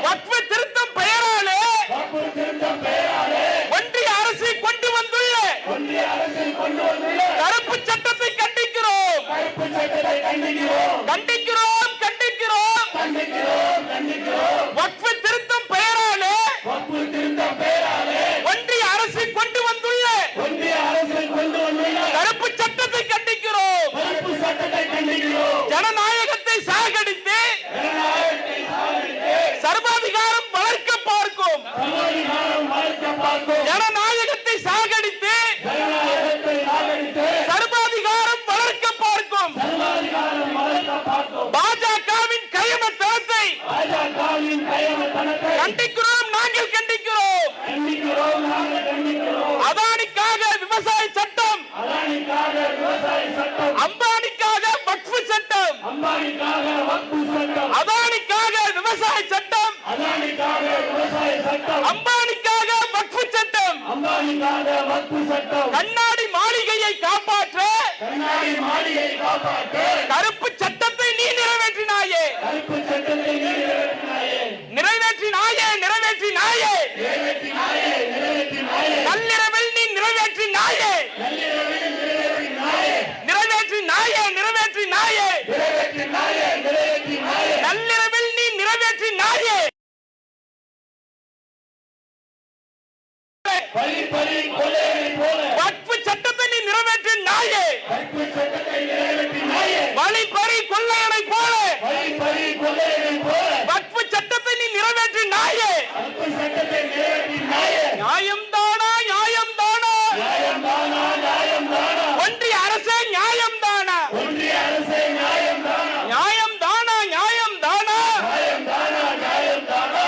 வக்ஃப் திருத்தம் பெயராலே ஒன்றிய அரசு கொண்டு வந்துள்ள கருப்பு சட்டத்தை கண்டிக்கிறோம். வக்ஃப் திருத்தம் பெயராலே ஒன்றிய அரசு கொண்டு வந்துள்ள கருப்பு சட்டத்தை கண்டிக்கிறோம். ஜனநாயகத்தை சாகடித்து சர்வாதிகாரம் வளர்க்க பார்க்கும். ஜனநாயகத்தை சாகடித்து சர்வாதிகாரம் வளர்க்க பார்க்கும் பாஜகவின் கயமத்தனத்தை கண்டிக்கிறோம். நாங்கள் கண்டிக்கிறோம். அதானிக்காக விவசாய சட்டம், அம்பானிக்காக வக்ஃப் சட்டம், அதானிக்காக விவசாய சட்டம், அம்பானிக்காக வக்ஃப் சட்டம், கண்ணாடி மாளிகையை காப்பாற்ற கருப்பு சட்டத்தை நீ நிறைவேற்றினாயே, நிறைவேற்றினாயே. நள்ளிரவில் நீ நிறைவேற்றினாயே, நள்ளிரவில் நீ நிறைவேற்றினாயே. வக்ஃப் சட்டத்தை நீ நிறைவேற்றினாயே, வழிப்பறி கொள்ளையனை போல வக்ஃப் சட்டத்தை நீ நிறைவேற்றினாயே. நியாயம்தானா? நியாயம்தானா? ஒன்றிய அரசே நியாயம்தானா? நியாயம்தானா? நியாயம்தானா?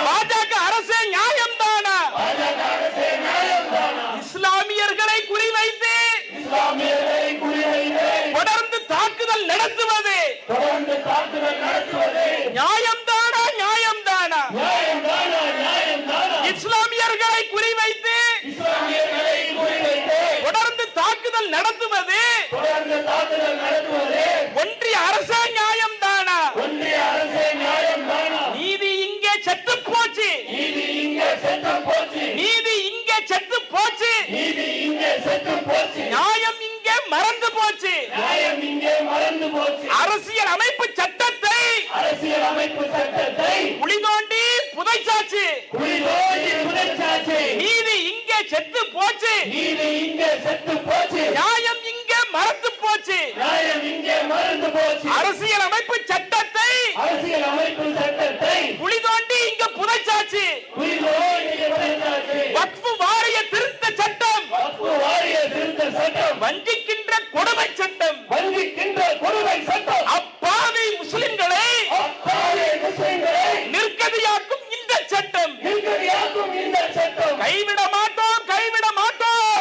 பாஜக அரசே நியாயம்தானா? இஸ்லாமியர்களை குறிவைத்து தொடர்ந்து தாக்குதல் நடத்துவது நியாயம்தானா? நியாயம்தானா? இஸ்லாமியர்களை குறிவைத்து தொடர்ந்து தாக்குதல் நடத்துவது ஒன்றிய அரசே நியாயம்தானா? நீதி இங்கே செத்து போச்சு. நீதி இங்கே செத்து போச்சு. நியாயம் இங்கே மறந்து போச்சு. அரசியல் அமைப்பு சட்டத்தை குழி தோண்டி புதைச்சாச்சு. நீதி இங்கே செத்து போச்சு. நியாயம் இங்கே மறந்து போச்சு. அரசியல் அமைப்பு சட்டத்தை குழி தோண்டி இங்க புதைச்சாச்சு. வக்ஃப் வாரிய திருத்த சட்டம் வஞ்சிக்கின்ற கொடுமை சட்டம். அப்பாவி முஸ்லிம்களை நிர்கதியாக்கும் இந்த சட்டம் கைவிட மாட்டோம், கைவிட மாட்டோம்.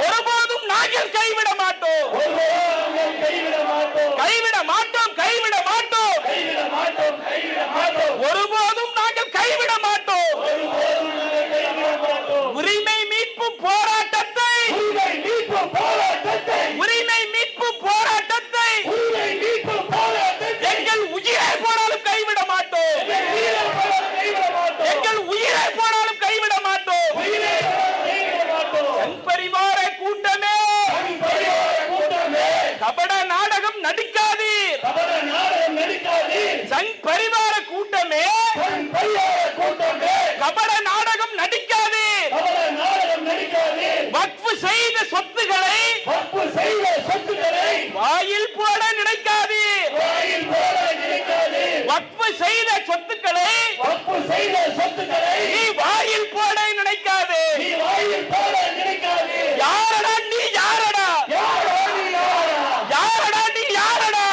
ஒருபோதும் நாங்கள் கைவிட மாட்டோம், கைவிட மாட்டோம், கைவிட மாட்டோம். ஒருபோதும் நாங்கள் கைவிட மாட்டோம். உரிமை மீட்பு போராட்டத்தை எங்கள் உயிரை போனாலும் கைவிட மாட்டோம். எங்கள் உயிரை போனாலும் கைவிட மாட்டோம். சங் பரிவார கூட்டமே, கபட நாடகம் நடிக்காதீர். சங் பரிவார கூட்டமே, கபட நாடகம் நடிக்காதீர். வக்ஃப் செய்த சொத்துக்களை வாயில் போட நினைக்காதீர். வக்ஃப் செய்த சொத்துக்களை நீ வாயில் போட நினைக்காதே. யாரடா நீ? யாரடா? யாரடா நீ? யாரடா?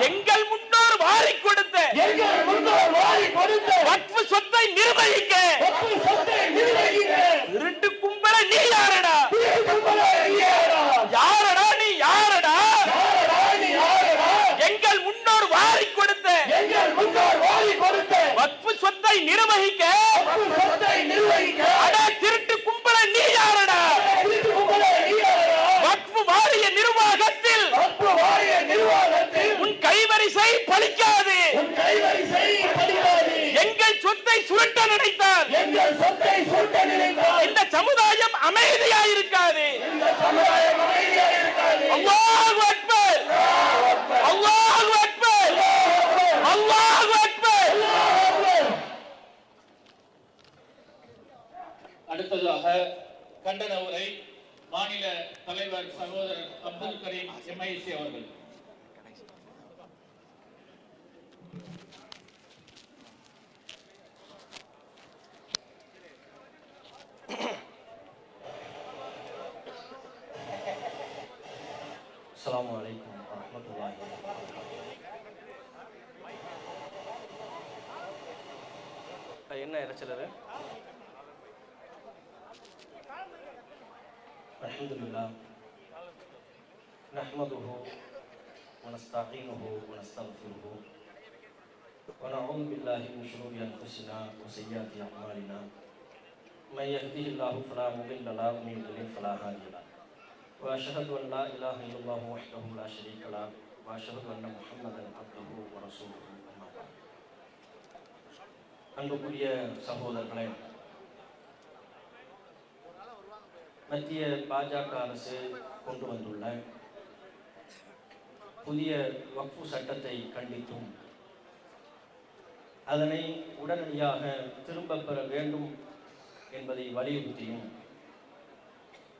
எங்கள் முன்னோர் வாரி கொடுத்த வக்ஃப் சொத்தை நிர்வகிக்க திருட்டு கும்பல நீ யாரடா? யாரடா நீ? யாரடா? எங்கள் முன்னோர் வாரி கொடுத்த வக்ஃப் சொத்தை நிர்வகிக்க அட திருட்டு கும்பல நீ யாரடா? வக்ஃப் வாரிய நிர்வாகத்தில் உன் கைவரிசை கைவரிசை பலிக்காது. உன் கைவரிசை பலிக்காது. எங்கள் சொத்தை சுருட்ட நினைத்தால் எங்கள் சொத்தை சுருட்ட நினைத்தால் இந்த சமுதாயம் அமைதியாக இருக்காது. இந்த சமுதாயம் அமைதியாக இருக்காது. அல்லாஹு அக்பர், அல்லாஹு அக்பர், அல்லாஹு அக்பர். அடுத்ததாக கண்டன உரை மாநில தலைவர் சகோதரர் அப்துல் கரீம் எம்ஐசி அவர்கள். அஸ்ஸலாமு அலைக்கும் வரஹ்மத்துல்லாஹி வபரகாத்துஹு. என்ன இறைச்சலரு? அல்ஹம்துலில்லாஹ் நஹ்மதுஹு வ நஸ்தஈனுஹு வ நஸ்தக்ஃபிருஹு வ நஊது பில்லாஹி மின் ஷுரூரி அன்ஃபுஸினா வ ஸய்யிஆத்தி அஅமாலினா மன் யஹ்திஹில்லாஹு ஃபலா முضில்ல லஹு வ மன் யுضلل ஃபலா ஹாதிய லஹு وأشهد أن لا إله إلا الله وحده لا شريك له وأشهد أن محمدا عبده ورسوله أما بعد. அன்புக்குரிய சகோதரர்களே, மத்திய பாஜக அரசு கொண்டு வந்துள்ள புதிய வக்ஃபு சட்டத்தை கண்டித்தும் அதனை உடனடியாக திரும்ப பெற வேண்டும் என்பதை வலியுறுத்தியும்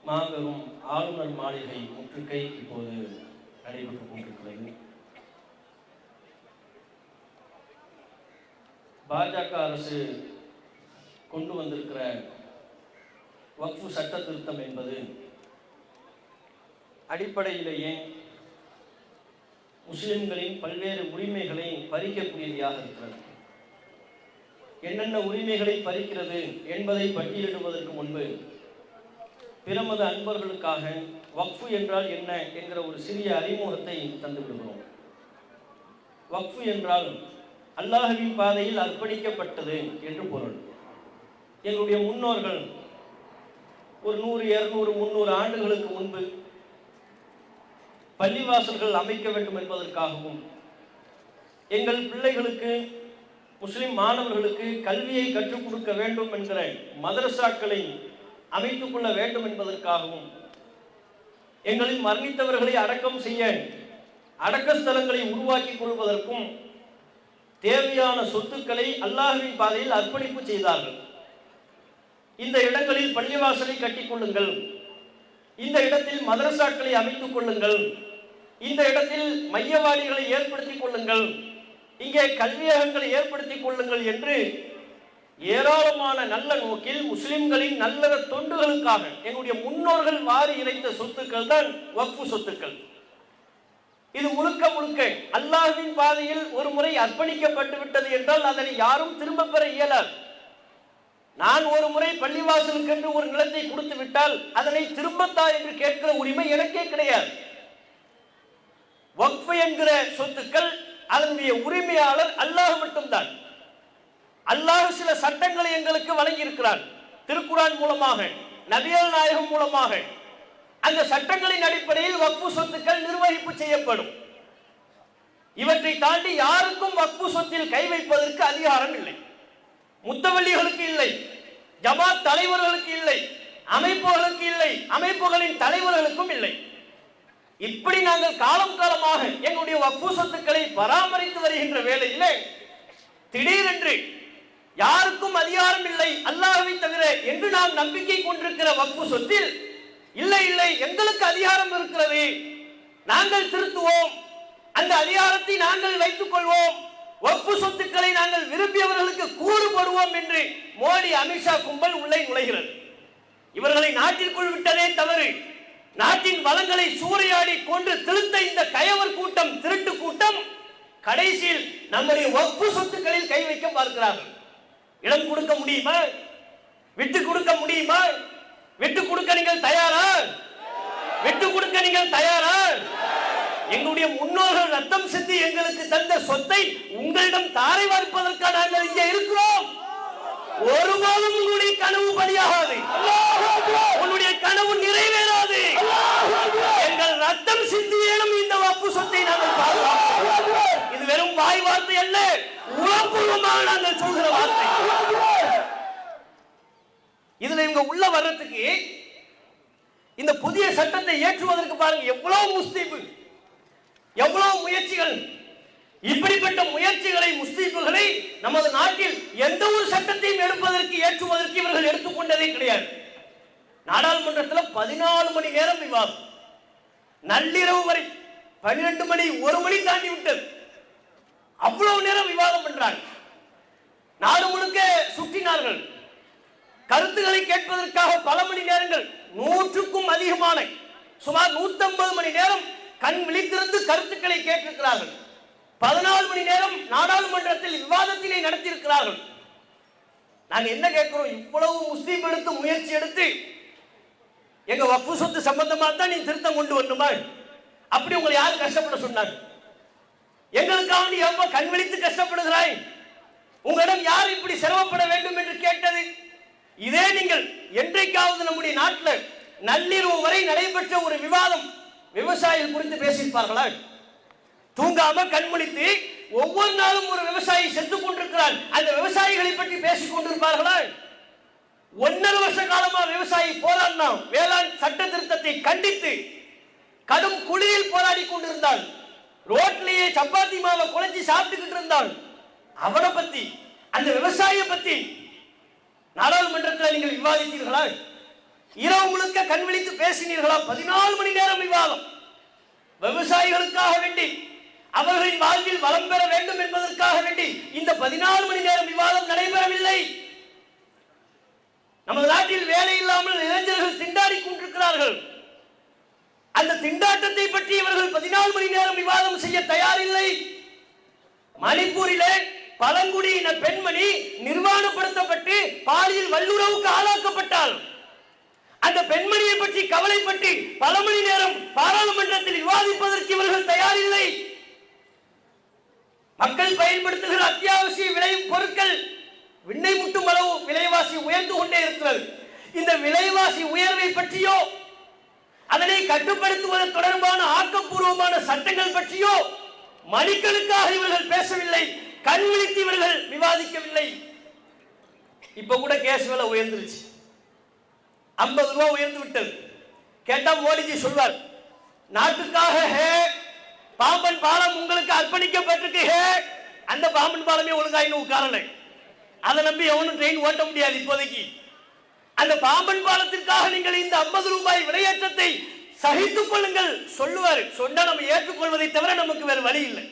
மாபெரும் ஆளுநர் மாளிகை முற்றுகை இப்போது நடைபெற்றுக் கொண்டிருக்கிறது. பாஜக அரசு கொண்டு வந்திருக்கிற வக்ஃபு சட்ட திருத்தம் என்பது அடிப்படையிலேயே முஸ்லிம்களின் பல்வேறு உரிமைகளை பறிக்கக்கூடியதாக இருக்கிறது. என்னென்ன உரிமைகளை பறிக்கிறது என்பதை பட்டியலிடுவதற்கு முன்பு பிரமத அன்பர்களுக்காக வக்ஃபு என்றால் என்ன என்கிற ஒரு சிறிய அறிமுகத்தை தந்து விடுகிறோம். வக்ஃபு என்றால் அல்லாஹ்வின் பாதையில் அர்ப்பணிக்கப்பட்டது என்று பொருள். எங்களுடைய முன்னோர்கள் ஒரு 100, 200, 300 ஆண்டுகளுக்கு முன்பு பள்ளிவாசல்கள் அமைக்க வேண்டும் என்பதற்காகவும் எங்கள் பிள்ளைகளுக்கு முஸ்லிம் மாணவர்களுக்கு கல்வியை கற்றுக் கொடுக்க வேண்டும் என்கிற மதரசாக்களை அமைத்துக் கொள்ள வேண்டும் என்பதற்காகவும் எங்களில் மரணித்தவர்களை அடக்கம் செய்ய அடக்க ஸ்தலங்களை உருவாக்கி கொள்வதற்கும் தேவையான சொத்துக்களை அல்லாஹ்வின் பாதையில் அர்ப்பணிப்பு செய்தார்கள். இந்த இடங்களில் பள்ளிவாசலை கட்டிக் கொள்ளுங்கள், இந்த இடத்தில் மதரசாக்களை அமைத்துக் கொள்ளுங்கள், இந்த இடத்தில் மையவாடிகளை ஏற்படுத்திக் கொள்ளுங்கள், இங்கே கல்வியகங்களை ஏற்படுத்திக் கொள்ளுங்கள் என்று ஏராளமான நல்ல நோக்கில் முஸ்லிம்களின் நல்ல தொண்டுகளுக்காக எங்களுடைய முன்னோர்கள் வாரி இறைத்த சொத்துக்கள் தான் வக்ஃபு சொத்துக்கள். இது முழுக்க முழுக்க அல்லாஹ்வின் பாதையில் ஒரு முறை அர்ப்பணிக்கப்பட்டு விட்டது என்றால் அதனை யாரும் திரும்ப பெற இயலாது. நான் ஒரு முறை பள்ளிவாசலுக்கு என்று ஒரு நிலத்தை கொடுத்து விட்டால் அதனை திரும்பத்தா என்று கேட்கிற உரிமை எனக்கே கிடையாது. வக்ஃபு என்கிற சொத்துக்கள் அதனுடைய உரிமையாளர் அல்லாஹ் மட்டும்தான். அல்லாஹ் சில சட்டங்களை எங்களுக்கு வழங்கி இருக்கிறார். திருக்குர்ஆன் மூலமாக, நபிகள் நாயகம் மூலமாக அந்த சட்டங்களின் அடிப்படையில் வக்ஃபு சொத்துக்கள் நிர்வகிப்பு செய்யப்படும். இவற்றை தாண்டி யாருக்கும் வக்ஃபு சொத்தில் கை வைப்பதற்கு அதிகாரம் இல்லை. முத்தவல்லிகளுக்கு இல்லை, ஜமாத் தலைவர்களுக்கு இல்லை, அமைப்புகளுக்கு இல்லை, அமைப்புகளின் தலைவர்களுக்கும் இல்லை. இப்படி நாங்கள் காலம் காலமாக எங்களுடைய வக்ஃபு சொத்துக்களை பராமரித்து வருகின்ற வேளையிலே திடீரென்று யாருக்கும் அதிகாரம் இல்லை அல்லாஹ்வை தவிர என்று நாம் நம்பிக்கை கொண்டிருக்கிற வக்ஃபு சொத்தில் இல்லை இல்லை எங்களுக்கு அதிகாரம் இருக்கிறது, நாங்கள் திருத்துவோம், அந்த அதிகாரத்தை நாங்கள் வைத்துக் கொள்வோம், வக்ஃபு சொத்துக்களை நாங்கள் விரும்பியவர்களுக்கு கூறு போடுவோம் என்று மோடி, அமித்ஷா கும்பல் உள்ளே நுழைகிறது. இவர்களை நாட்டிற்குள் விட்டதே தவறு. நாட்டின் வளங்களை சூறையாடி கொன்று திருத்த இந்த கயவர் கூட்டம், திருட்டு கூட்டம் கடைசியில் நம்முடைய வக்ஃபு சொத்துக்களில் கை வைக்க பார்க்கிறார்கள். இடம் கொடுக்க முடியுமா? விட்டு கொடுக்க முடியுமா? விட்டு கொடுக்க நீங்கள் தயாரா? விட்டு கொடுக்க நீங்கள் தயாரா? எங்களுடைய முன்னோர்கள் ரத்தம் சிந்தி எங்களுக்கு தந்த சொத்தை உங்களிடம் தாரை வார்ப்பதற்காக நாங்கள் இங்கே இருக்கிறோம். ஒருபோதும் உங்களுடைய கனவு பலியாகாது, உன்னுடைய கனவு நிறைவேறாது. எங்கள் ரத்தம் சிந்தியேனும் இந்த வக்ஃபு சொத்தை நாங்கள் பாதுகாப்போம். இது வாய் வார்த்தை அல்ல, உளப்பூர்வமாக நாங்கள் சொல்கிற வார்த்தை. இதுல இவங்க உள்ள வர்றதுக்கு இந்த புதிய சட்டத்தை ஏற்றுவதற்கு பாருங்க எவ்வளவு முஸ்தீபு, எவ்வளவு முயற்சிகள். இப்படிப்பட்ட முயற்சிகளை முஸ்தீபுகளை நமது நாட்டில் எந்த ஒரு சட்டத்தையும் எடுப்பதற்கு ஏற்றுவதற்கு இவர்கள் எடுத்துக்கொண்டதே கிடையாது. நாடாளுமன்றத்தில் 14 மணி நேரம் விவாதம், நள்ளிரவு வரை 12 மணி 1 மணி தாண்டி விட்டது. அவ்வளவு நேரம் விவாதம் பண்றாங்க. நாடு முழுக்க சுற்றினார்கள். கருத்துக்களை கேட்பதற்காக பல மணி நேரங்கள், 100க்கும் அதிகமான சுமார் 150 மணி நேரம் கண் விழித்திருந்து கருத்துக்களை கேட்டிருக்கிறார்கள். 14 மணி நேரம் நாடாளுமன்றத்தில் விவாதத்தினை நடத்தியிருக்கிறார்கள். நாங்க என்ன கேட்கிறோம், இவ்வளவு முஸ்லீம் எடுத்து முயற்சி எடுத்து எங்க வக்ஃபு சொத்து சம்பந்தமா தான் நீ திருத்தம் கொண்டு வரணுமா? அப்படி உங்களை யாரு கஷ்டப்பட சொன்னாங்க? எங்களுக்காக நீ எவ்வளவு கண் விழித்து கஷ்டப்படுகிறாய்? உங்களிடம் யார் இப்படி சிரமப்பட வேண்டும் என்று கேட்டது? இதே நீங்கள் என்றைக்காவது நம்முடைய நாட்டில் நள்ளிரவு வரை நடைபெற்ற ஒரு விவாதம் விவசாயிகள் குறித்து பேசியிருப்பார்களா? தூங்காம கண்முழித்து ஒவ்வொரு நாளும் ஒரு விவசாயி செத்துக் கொண்டிருக்கிறார், அந்த விவசாயிகளை பற்றி பேசிக் கொண்டிருப்பார்களா? 1.5 வருஷ காலமா விவசாயி போராடினா, வேளாண் சட்ட திருத்தத்தை கண்டித்து கடும் குளிரில் போராடி கொண்டிருந்தால், ரோட்லேயே சப்பாத்தி மாவை குழஞ்சி சாப்பிட்டுக்கிட்டு இருந்தால், அவனை பத்தி அந்த விவசாயியை பத்தி நாடாளுமன்றத்தில் நீங்கள் விவாதித்தீர்களா? இரவு முழுக்க கண் விழித்து பேசினீர்களா? 14 மணி நேரம் விவாதம். விவசாயிகளுக்காக வேண்டி, அவர்களின் வாழ்வில் வளம் பெற வேண்டும் என்பதற்காக வேண்டி இந்த 14 மணி நேரம் விவாதம் நடைபெறவில்லை. நமது நாட்டில் வேலை இல்லாமல் இளைஞர்கள் திண்டாடி கொண்டிருக்கிறார்கள். அந்த திண்டாட்டத்தை பற்றி இவர்கள் 14 மணி நேரம் விவாதம் செய்ய தயாரில்லை. மணிப்பூரிலே பழங்குடியின பெண்மணி நிர்வாணப்படுத்தப்பட்டு பாலியல் வல்லுறவுக்கு ஆளாக்கப்பட்டால், அந்த பெண்மணியை பற்றி கவலைப்பட்டு பல மணி நேரம் பாராளுமன்றத்தில் விவாதிப்பதற்கு இவர்கள் தயாரில்லை. மக்கள் பயன்படுத்துகிற அத்தியாவசிய விலை பொருட்கள் விண்ணை முட்டும் அளவு விலைவாசி உயர்ந்து கொண்டே இருக்கிறது. இந்த விலைவாசி உயர்வை பற்றியோ அதனை கட்டுப்படுத்துவது தொடர்பான ஆக்கப்பூர்வமான சட்டங்கள் பற்றியோ மணிக்கணக்காக இவர்கள் பேசவில்லை, கண் விழித்து இவர்கள் விவாதிக்கவில்லை. இப்ப கூட கேஸ் விலை உயர்ந்துருச்சு, 50 ரூபாய் உயர்ந்து விட்டது. கேட்டா மோடிஜி சொல்வார், நாட்டுக்காக ஹே பாம்பன் பாலம் உங்களுக்கு அர்ப்பணிக்கப்பட்டிருக்கு, ஹே அந்த பாம்பன் பாலமே ஒழுங்கா இன்னும் உட்காரலை, அதை நம்பி எவனும் ட்ரெயின் ஓட்ட முடியாது இப்போதைக்கு. அந்த பாம்பன் பாலத்திற்காக நீங்கள் இந்த 50 ரூபாய் விலையேற்றத்தை சகித்துக் கொள்ளுங்கள் சொல்லுவார். சொன்னா நம்ம ஏற்றுக்கொள்வதை தவிர நமக்கு வேறு வழி இல்லை.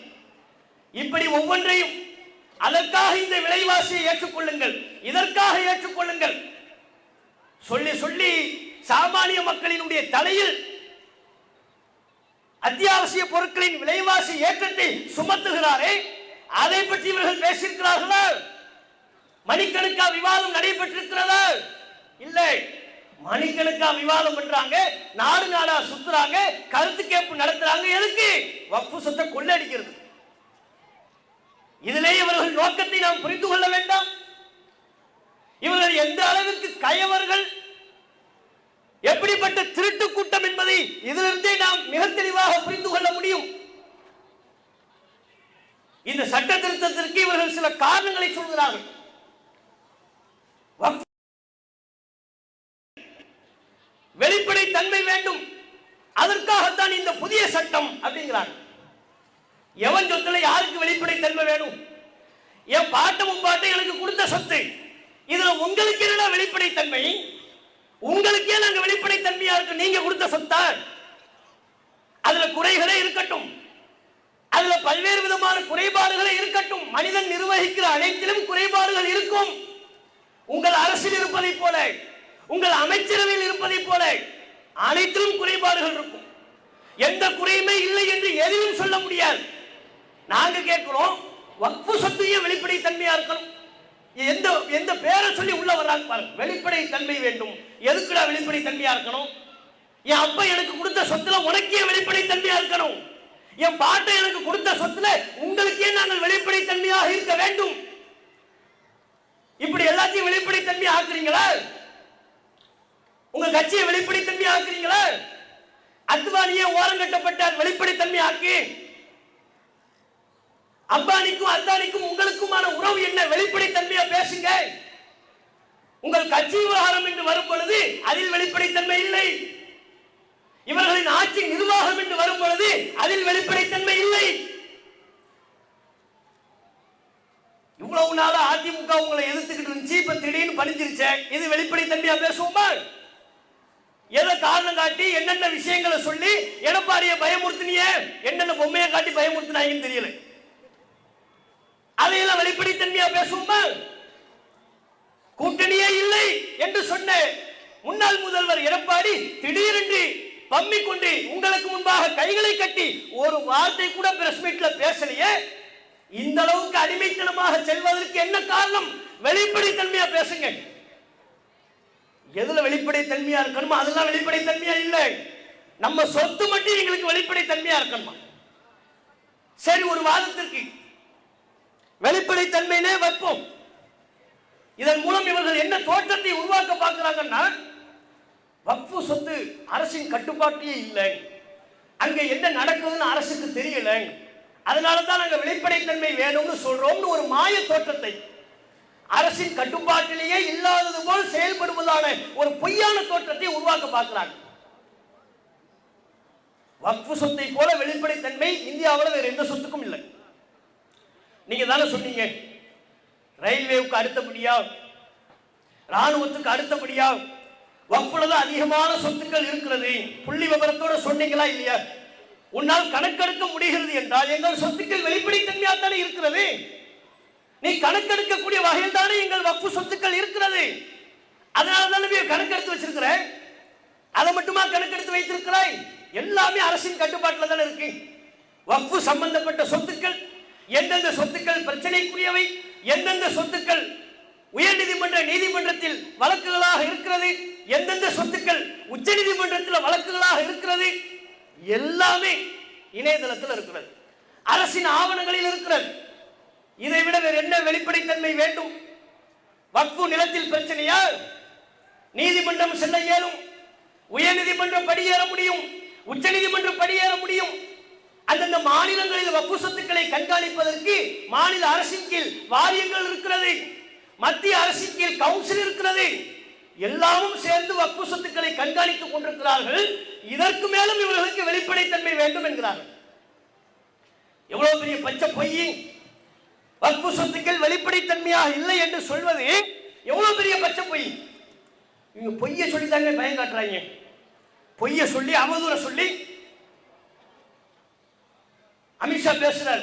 இப்படி ஒவ்வொன்றையும் அதற்காக இந்த விலைவாசியை ஏற்றுக்கொள்ளுங்கள், இதற்காக ஏற்றுக்கொள்ளுங்கள் சொல்லி சொல்லி சாமானிய மக்களினுடைய தலையில் அத்தியாவசிய பொருட்களின் விலைவாசி ஏற்றத்தை சுமத்துகிறாரே, அதை பற்றி இவர்கள் பேசியிருக்கிறார்களா? மணிக்கணக்கா விவாதம் நடைபெற்றிருக்கிறதா? இல்லை. மணிக்கணக்கா விவாதம் பண்றாங்க, நாடு நாடா சுத்துறாங்க, கருத்து கேட்பு நடத்துறாங்க. எதுக்கு? வக்ஃபு சொத்தை கொள்ளடிக்கிறது. இதிலே இவர்கள் நோக்கத்தை நாம் புரிந்து கொள்ள வேண்டாம். இவர்கள் எந்த அளவுக்கு கயவர்கள், எப்படிப்பட்ட திருட்டு கூட்டம் என்பதை இதிலிருந்தே நாம் மிக தெளிவாக புரிந்து கொள்ள முடியும். இந்த சட்ட திருத்தத்திற்கு இவர்கள் சில காரணங்களை சொல்கிறார்கள். வெளிப்படை தன்மை வேண்டும், அதற்காகத்தான் இந்த புதிய சட்டம் அப்படிங்கிறாங்க. எவன் சொத்துல யாருக்கு வெளிப்படை தன்மை வேணும்? என் பாட்டமும் பாட்டை எனக்கு கொடுத்த சொத்து, இதுல உங்களுக்கு என்ன வெளிப்படை தன்மை? உங்களுக்கே நாங்க வெளிப்படை தன்மையா இருக்கு, நீங்க கொடுத்த சொத்தா? அதுல குறைகளே இருக்கட்டும், அதுல பல்வேறு விதமான குறைபாடுகளே இருக்கட்டும். மனிதன் நிர்வகிக்கிற அனைத்திலும் குறைபாடுகள் இருக்கும். உங்கள் அரசில் இருப்பதை போல, உங்கள் அமைச்சரவையில் இருப்பதை போல அனைத்திலும் குறைபாடுகள் இருக்கும். எந்த குறையுமே இல்லை என்று எதையும் சொல்ல முடியாது. நாங்க கேட்கிறோம், வக்ஃபு சொத்தையே வெளிப்படை தன்மையா இருக்கணும். எந்த எந்த பேரை சொல்லி உள்ள வர்றாங்க பாருங்க. வெளிப்படை தன்மை வேண்டும். எதுக்குடா வெளிப்படை தன்மையா இருக்கணும்? என் அப்பா எனக்கு கொடுத்த சொத்துல உனக்கே வெளிப்படை தன்மையா இருக்கணும். என் பாட்டை எனக்கு கொடுத்த சொத்துல உங்களுக்கே நாங்கள் வெளிப்படை தன்மையாக இருக்க வேண்டும். இப்படி எல்லாத்தையும் வெளிப்படை தன்மையா ஆக்குறீங்களா? உங்க கட்சியை வெளிப்படை தன்மையா ஆக்குறீங்களா? அத்வானியே ஓரம் கட்டப்பட்ட வெளிப்படை தன்மை ஆக்கி அம்பானிக்கும் அத்தானிக்கும் உங்களுக்குமான உறவு என்ன? வெளிப்படைத்தன்மையா பேசுங்க. உங்கள் கட்சி விவகாரம் என்று வரும் பொழுது அதில் வெளிப்படைத்தன்மை இல்லை. இவர்களின் ஆட்சி நிர்வாகம் என்று வரும் பொழுது அதில் வெளிப்படைத்தன்மை இல்லை. இவ்வளவு நாளா அதிமுக உங்களை எதிர்த்துக்கிட்டு இருந்துச்சு, இப்ப திடீர்னு பணிஞ்சிருச்சே, இது வெளிப்படைத்தன்மையா பேசுவோமா? எதை காரணம் காட்டி என்னென்ன விஷயங்களை சொல்லி எடப்பாடியை பயமுறுத்தினிய, என்னென்ன பொம்மையை காட்டி பயமுறுத்தினாங்கன்னு தெரியல. அதையெல்லாம் வெளிப்படைத்தன்மையா பேசுவோமா? கூட்டணியே இல்லை என்று சொன்ன முன்னாள் முதல்வர் எடப்பாடி திடீரென்று பம்மிக் கொண்டு உங்களுக்கு முன்பாக கைகளை கட்டி ஒரு வார்த்தை கூட பிரஸ் மீட்ல பேசலையே. இந்த அளவுக்கு அடிமைத்தனமாக செல்வதற்கு என்ன காரணம்? வெளிப்படைத்தன்மையா பேசுங்க. எதுல வெளிப்படைத்தன்மையா இருக்கணுமோ அதெல்லாம் வெளிப்படைத்தன்மையா இல்லை. நம்ம சொத்து மட்டும் எங்களுக்கு வெளிப்படைத்தன்மையா இருக்கணுமா? சரி, ஒரு வாதத்திற்கு வெளிப்படைத்தன்மையிலே வைப்போம். இதன் மூலம் இவர்கள் என்ன தோற்றத்தை உருவாக்க பார்க்கிறாங்கன்னா, வக்ஃபு சொத்து அரசின் கட்டுப்பாட்டிலே இல்லை, அங்க என்ன நடக்குதுன்னு அரசுக்கு தெரியல, அதனாலதான் நாங்க வெளிப்படைத்தன்மை வேணும்னு சொல்றோம்னு ஒரு மாய தோற்றத்தை, அரசின் கட்டுப்பாட்டிலேயே இல்லாதது போல் செயல்படுவதான ஒரு பொய்யான தோற்றத்தை உருவாக்க பார்க்கிறாங்க. வக்ஃபு சொத்தை போல வெளிப்படைத்தன்மை இந்தியாவில் வேற எந்த சொத்துக்கும் இல்லை. நீங்க தானே சொன்னீங்க, ரயில்வேவுக்கு அடுத்தபடியா, ராணுவத்துக்கு அடுத்தபடியா வக்ஃபுல தான் அதிகமான சொத்துக்கள் இருக்கிறது. புள்ளி விவரத்தோட சொன்னீங்களா இல்லையா? உன்னால் கணக்கெடுக்க முடிகிறது என்றால் எங்கள் சொத்துக்கள் வெளிப்படைத்தன்மையா தானே இருக்கிறது. நீ கணக்கெடுக்கக்கூடிய வகையில் தானே எங்கள் வக்ஃபு சொத்துக்கள் இருக்கிறது. அதனால தானே கணக்கெடுத்து வச்சிருக்கிற. அதை மட்டுமா கணக்கெடுத்து வைத்திருக்கிறாய்? எல்லாமே அரசின் கட்டுப்பாட்டில் தானே இருக்கு. வக்ஃபு சம்பந்தப்பட்ட சொத்துக்கள், எந்தெந்த சொத்துக்கள் பிரச்சனைக்குரியவை, எந்தெந்த சொத்துக்கள் உயர்நீதிமன்ற நீதிமன்றத்தில் வழக்குகளாக இருக்கிறது, எந்தெந்த சொத்துக்கள் உச்ச நீதிமன்றத்தில் வழக்குகளாக இருக்கிறது, எல்லாமே இணையதளத்தில் இருக்கிறது, அரசின் ஆவணங்களில் இருக்கிறது. இதை விட வேறு என்ன வெளிப்படைத்தன்மை வேண்டும்? வக்ஃபு நிலத்தில் பிரச்சனையா? நீதிமன்றம் செல்ல இயலும், உயர்நீதிமன்றம் படியேற முடியும், உச்ச நீதிமன்றம் படியேற முடியும். அந்தந்த மாநிலங்களில் வக்ஃபு சொத்துக்களை கண்காணிப்பதற்கு மாநில அரசின் கீழ் வாரியங்கள் இருக்கிறது, மத்திய அரசின் கீழ் கவுன்சில் இருக்கிறது. எல்லாரும் சேர்ந்து வக்ஃபு சொத்துக்களை கண்காணித்துக் கொண்டிருக்கிறார்கள். இதற்கு மேலும் இவர்களுக்கு வெளிப்படைத்தன்மை வேண்டும் என்கிறார்கள். எவ்வளவு பெரிய பச்சை பொய்! வக்ஃபு சொத்துக்கள் வெளிப்படைத்தன்மையாக இல்லை என்று சொல்வது எவ்வளவு பெரிய பச்சை பொய்! இவங்க பொய்யை சொல்லி தாங்க பயம் காட்டுறாங்க. பொய்யை சொல்லி அவதூற சொல்லி அமித்ஷா பேசுறார்.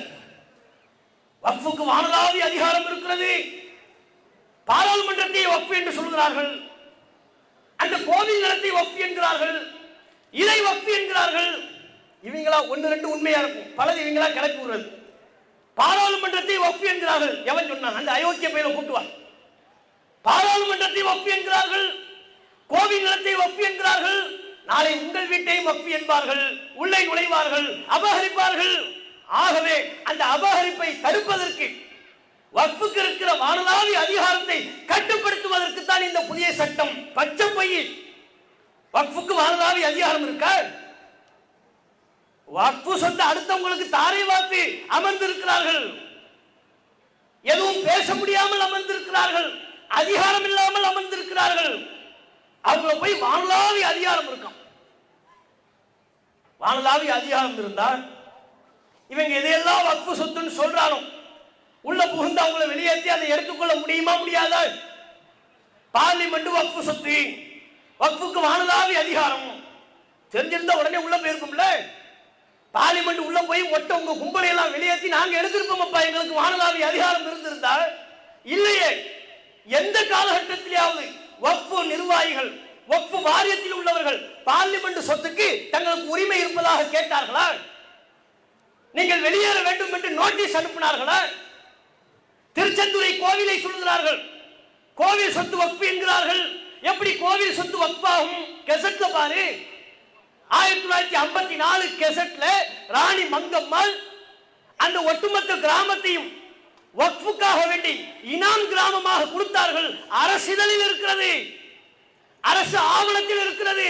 வக்ஃபுக்கு வானளாவிய அதிகாரம் இருக்கிறது, பாராளுமன்றத்தை வக்ஃபு என்று சொல்கிறார்கள், அந்த கோவில் நிலத்தை வக்ஃபு என்கிறார்கள், இதை வக்ஃபு என்கிறார்கள். இவங்களா ஒன்று ரெண்டு உண்மையா இருக்கும், பலது இவங்களா கிளப்பி விடுறது. பாராளுமன்றத்தை வக்ஃபு என்கிறார்கள். எவன் சொன்னான்? அந்த அயோக்கிய பையனை கூட்டுவார். பாராளுமன்றத்தை வக்ஃபு என்கிறார்கள், கோவில் நிலத்தை வக்ஃபு என்கிறார்கள். நாளை உங்கள் வீட்டையும் வக்ஃபு என்பார்கள், உள்ளே நுழைவார்கள், அபகரிப்பார்கள். ஆகவே அந்த அபகரிப்பை தடுப்பதற்கு, வக்ஃபுக்கு இருக்கிற வானளாவிய அதிகாரத்தை கட்டுப்படுத்துவதற்கு தான் இந்த புதிய சட்டம். பச்சை பொய்! வக்ஃபுக்கு வானளாவிய அதிகாரம் இருக்கா? வக்ஃபு சொந்த அடுத்தவங்களுக்கு தாரை வார்த்து அமர்ந்திருக்கிறார்கள், எதுவும் பேச முடியாமல் அமர்ந்திருக்கிறார்கள், அதிகாரம் இல்லாமல் அமர்ந்திருக்கிறார்கள். அவங்க போய் வானளாவிய அதிகாரம் இருக்கும். வானளாவிய அதிகாரம் இருந்தால் இவங்க எதையெல்லாம் வக்ஃபு சொத்துன்னு சொல்றானோ உள்ள புகுந்து அவங்களை வெளியேற்றி அதை எடுத்துக்கொள்ள முடியுமா? முடியாதா? பார்லிமெண்ட் வக்ஃபு சொத்து, வக்ஃபுக்கு வானளாவிய அதிகாரம் தெரிஞ்சிருந்தா உடனே உள்ள போயிருக்கும்ல. பார்லிமெண்ட் உள்ள போய் ஒட்ட உங்க கும்பலை எல்லாம் வெளியேற்றி நாங்க எடுத்திருப்போம் அப்பா, எங்களுக்கு வானளாவிய அதிகாரம் இருந்திருந்தா. இல்லையே. எந்த காலகட்டத்திலேயாவது வக்ஃபு நிர்வாகிகள், வக்ஃபு வாரியத்தில் உள்ளவர்கள் பார்லிமெண்ட் சொத்துக்கு தங்களுக்கு உரிமை இருப்பதாக கேட்டார்களா? நீங்கள் வெளியேற வேண்டும் என்று நோட்டீஸ் அனுப்பினார்களா? திருச்செந்துறை கோவிலை சொல்கிறார்கள், கோவில் சொத்து வக்ஃபு என்கிறார்கள். எப்படி கோவில் சொத்து வக்ஃபாகும்? கெசட்ல பாரு, 1954 கெசட்ல ராணி மங்கம்மாள் அந்த ஒட்டுமொத்த கிராமத்தையும் வக்ஃபுக்காக வேண்டி இனாம் கிராமமாக கொடுத்தார்கள். அரசிதழில் இருக்கிறது, அரசு ஆவணத்தில் இருக்கிறது.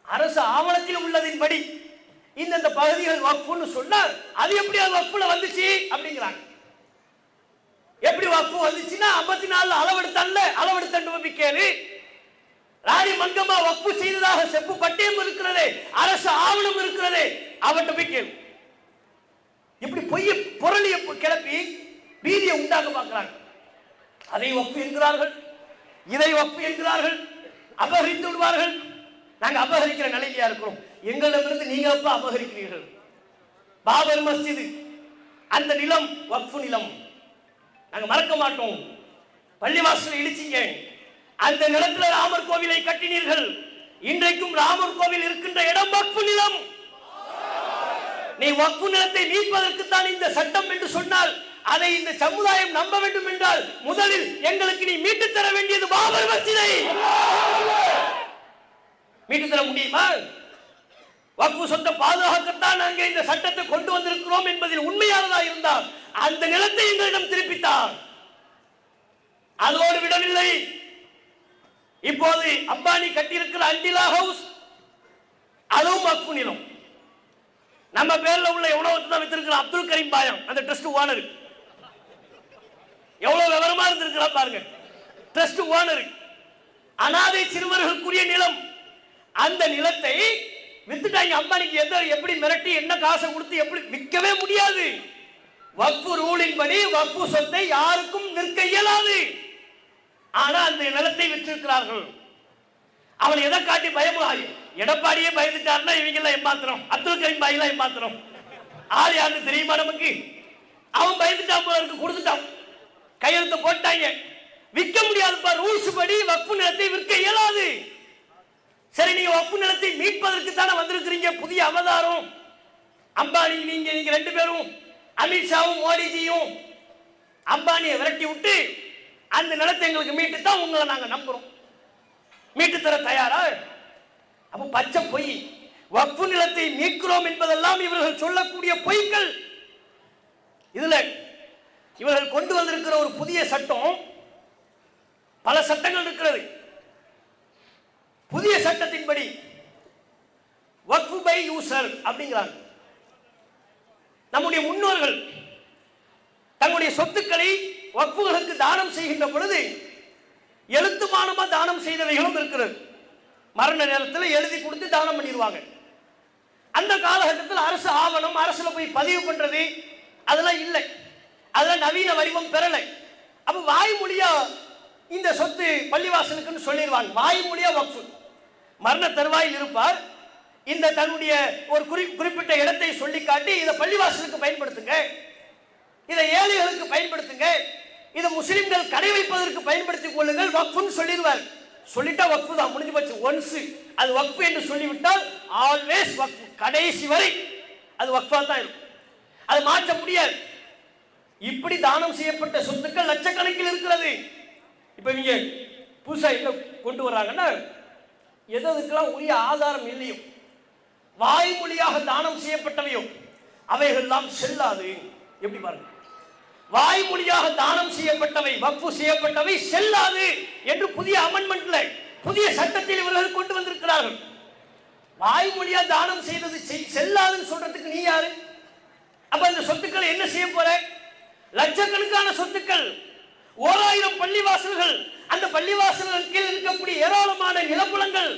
அரசு ஆவணத்தில் உள்ளதின்படி இந்த பகுதிகள் வக்ஃப்னு சொன்னா அது எப்படி அது வக்ஃப்ல வந்துச்சு அப்படிங்கிறாங்க. எப்படி வக்ஃப் வந்துச்சுன்னா 54 அளவெடுத்தண்டு கேளு. ராணி மங்கம்மா வக்ஃப் செய்ததாக செப்பு பட்டியம் இருக்கிறதே, அரசு ஆவணம் இருக்கிறதே, அவட்ட போய் கேளு. இப்படி பொய்ய புரளிய கிளப்பி பீதியை உண்டாக்க பார்க்கிறாங்க. அதை வக்ஃப் என்கிறார்கள், இதை வக்ஃப் என்கிறார்கள், அபகரித்து விடுவார்கள். நாங்க அபகரிக்கிற நிலையியா இருக்கிறோம். எங்களிடமிருந்து நீங்க அப்ப அபகரிக்கிறீர்கள். பாபர் மஸ்ஜித் அந்த நிலம் வக்ஃப் நிலம், நாங்க மறக்க மாட்டோம். பள்ளிவாசலை இடிச்சீங்க, அந்த நிலத்துல ராமர் கோவிலை கட்டினீர்கள். இன்றைக்கும் ராமர் கோவில் இருக்கின்ற இடம் வக்ஃப் நிலம். நீ வக்ஃப் நிலத்தை மீட்பதற்கு தான் இந்த சட்டம் என்று சொன்னால் அதை இந்த சமுதாயம் நம்ப வேண்டும் என்றால் முதலில் எங்களுக்கு நீ மீட்டு தர வேண்டியது பாபர் மஸ்ஜிதை. மீட்டு தர முடியுமா? வக்ஃப் சொத்தை பாதுகாக்கத்தான் நாங்கள் இந்த சட்டத்தை கொண்டு வந்திருக்கிறோம் என்பதில் உண்மையானதா இருந்தால் அந்த நிலத்தை எங்களிடம் திருப்பித்தார். அதோடு விடவில்லை. இப்போது அம்பானி கட்டியிருக்கிற அண்டிலா ஹவுஸ் அதுவும் வக்ஃப் நிலம். நம்ம பேர்ல உள்ள உணவகத்தை தான் வைத்திருக்கிற அப்துல் கரீம் பாயம் அந்த ட்ரஸ்ட் ஓனர். எவ்வளவு விவரமா இருந்திருக்கிறா பாருங்க. ட்ரஸ்ட் ஓனர் அனாதை சிறுவர்களுக்குரிய நிலம். அந்த நிலத்தை வித்துட்டாங்க. அம்பானிக்கு எப்படி மிரட்டி என்ன காசை கொடுத்து எப்படி விற்கவே முடியாது. வக்ஃப் ரூலின் படி வக்ஃப் சொத்தை யாருக்கும் விற்க இயலாது. ஆனா அந்த நிலத்தை விற்றிருக்கிறார்கள். அவன் எதை காட்டி பயமாகி எடப்பாடியே பயந்துட்டாருன்னா இவங்க எல்லாம் ஏமாத்திரம், அப்துல் கரீம் பாய் எல்லாம் ஏமாத்திரம். ஆள் யாருன்னு தெரியுமா நமக்கு? அவன் பயந்துட்டான் போல இருக்கு, கொடுத்துட்டான், கையெழுத்து போட்டாங்க. விற்க முடியாதுப்பா, ரூல்ஸ் படி வக்ஃப் நிலத்தை விற்க இயலாது. சரி, நீங்க வக்ஃப் நிலத்தை மீட்பதற்கு தானே வந்திருக்கிறீங்க. புதிய அவதாரம் அம்பானி, நீங்க ரெண்டு பேரும் அமித்ஷாவும் மோடிஜியும் அம்பானியை விரட்டி விட்டு அந்த நிலத்தை எங்களுக்கு மீட்டு தான் உங்களை நாங்க நம்புறோம். மீட்டு தர தயாரா? அப்ப பச்சை பொய். வக்ஃப் நிலத்தை மீட்கிறோம் என்பதெல்லாம் இவர்கள் சொல்லக்கூடிய பொய்கள். இதுல இவர்கள் கொண்டு வந்திருக்கிற ஒரு புதிய சட்டம், பல சட்டங்கள் இருக்கிறது. புதிய சட்டத்தின்படி வக்ஃப் பை யூசர் அப்படிங்கிறாங்க. நம்முடைய முன்னோர்கள் தங்களுடைய சொத்துக்களை வக்ஃபுகளுக்கு தானம் செய்கின்ற பொழுது எழுத்துமானமா தானம் செய்தவைகளும் இருக்கிறது. மரண நேரத்தில் எழுதி கொடுத்து தானம் பண்ணிடுவாங்க. அந்த காலகட்டத்தில் அரசு ஆவணம், அரசுல போய் பதிவு பண்றது அதெல்லாம் இல்லை. அதெல்லாம் நவீன வடிவம் பெறலை. அப்ப வாய்மொழியா இந்த சொத்து பள்ளிவாசலுக்குன்னு சொல்லிடுவாங்க. வாய்மொழியா வக்ஃப். மரண தருவாயில் இருப்பார். இந்த தன்னுடைய ஒரு குறிப்பிட்ட இடத்தை சொல்லி காட்டி இதை பள்ளிவாசலுக்கு பயன்படுத்துங்க, இதை ஏழைகளுக்கு பயன்படுத்துங்க, இதை முஸ்லிம்கள் கடை வைப்பதற்கு பயன்படுத்திக் கொள்ளுங்கள், வக்ஃப்னு சொல்லிடுவார். சொல்லிட்டா வக்ஃப் தான், முடிஞ்சு போச்சு. ஒன்ஸ் அது வக்ஃப் என்று சொல்லிவிட்டால் ஆல்வேஸ் வக்ஃப், கடைசி வரை அது வக்ஃபா தான் இருக்கும். அது மாற்ற முடியாது. இப்படி தானம் செய்யப்பட்ட சொத்துக்கள் லட்சக்கணக்கில் இருக்கிறது. இப்ப நீங்க புதுசா என்ன கொண்டு வர்றாங்கன்னா, எதுக்கெல்லாம் உரிய ஆதாரம் இல்லையோ, வாய்மொழியாக தானம் செய்யப்பட்டவையோ அவைகள் எல்லாம் செல்லாது. எப்படி பாருங்க, வாய்மொழியாக தானம் செய்யப்பட்டவை, வக்ஃப் செய்யப்பட்டவை செல்லாது என்று புதிய அமெண்ட்மெண்ட்ல, புதிய சட்டத்தில் இவர்கள் கொண்டு வந்திருக்கிறார்கள். வாய்மொழியா தானம் செய்தது செல்லாதுன்னு சொல்றதுக்கு நீ யாரு? அப்ப இந்த சொத்துக்களை என்ன செய்ய போற? லட்சக்கணக்கான சொத்துக்கள், 1000 பள்ளிவாசல்கள், அந்த பள்ளிவாசல்கள் கீழ் இருக்கக்கூடிய ஏராளமான நிலப்புலங்கள்.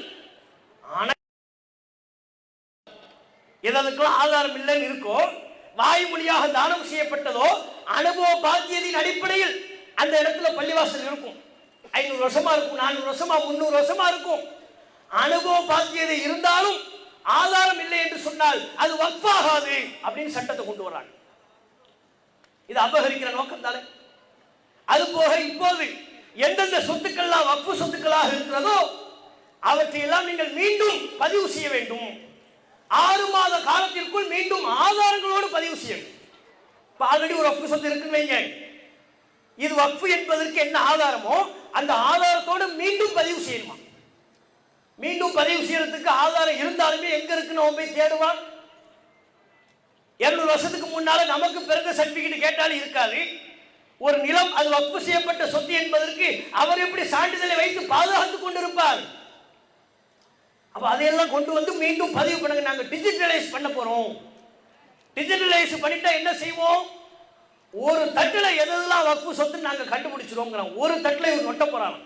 எதற்கெல்லாம் ஆதாரம் இல்லைன்னு இருக்கோ, வாய்மொழியாக தானம் செய்யப்பட்டதோ, அனுபவ பாக்கியத்தின் அடிப்படையில் அந்த இடத்துல பள்ளிவாசல் இருக்கும். 500 வருஷமா இருக்கும், 400 வருஷமா, 300 வருஷமா இருக்கும். அனுபவ பாக்கியதை இருந்தாலும் ஆதாரம் இல்லை என்று சொன்னால் அது வக்ஃப் ஆகாது அப்படின்னு சட்டத்தை கொண்டு வர்றாங்க. இது அபகரிக்கிற நோக்கம் தானே. அது போக இப்போது எந்தெந்த சொத்துக்கள்லாம் வக்ஃப் சொத்துக்களாக இருக்கிறதோ அவற்றையெல்லாம் நீங்கள் மீண்டும் பதிவு செய்ய வேண்டும். 6 மாத காலத்திற்குள் மீண்டும் ஆதாரங்களோடு பதிவு செய்யணும். இப்ப ஆல்ரெடி ஒரு வக்ஃப் சொத்து இருக்குன்னு வைங்க, இது வக்ஃப் என்பதற்கு என்ன ஆதாரமோ அந்த ஆதாரத்தோடு மீண்டும் பதிவு செய்யணுமா? மீண்டும் பதிவு செய்யறதுக்கு ஆதாரம் இருந்தாலுமே எங்க இருக்குன்னு அவன் போய் தேடுவான். 200 வருஷத்துக்கு முன்னால நமக்கு பிறந்த சர்டிபிகேட் கேட்டாலும் இருக்காது. ஒரு நிலம் அது வக்ஃப் செய்யப்பட்ட சொத்து என்பதற்கு அவர் எப்படி சான்றிதழை வைத்து பாதுகாத்துக் கொண்டிருப்பார்? அப்ப அதையெல்லாம் கொண்டு வந்து மீண்டும் பதிவு பண்ணுங்க. நாங்க டிஜிட்டலைஸ் பண்ண போறோம். டிஜிட்டலைஸ் பண்ணிட்டா என்ன செய்வோம்? ஒரு தட்டுல எதெல்லாம் வக்ஃபு சொத்து நாங்க கண்டுபிடிச்சிருவோம். ஒரு தட்டுல இவர் நொட்ட போறாங்க.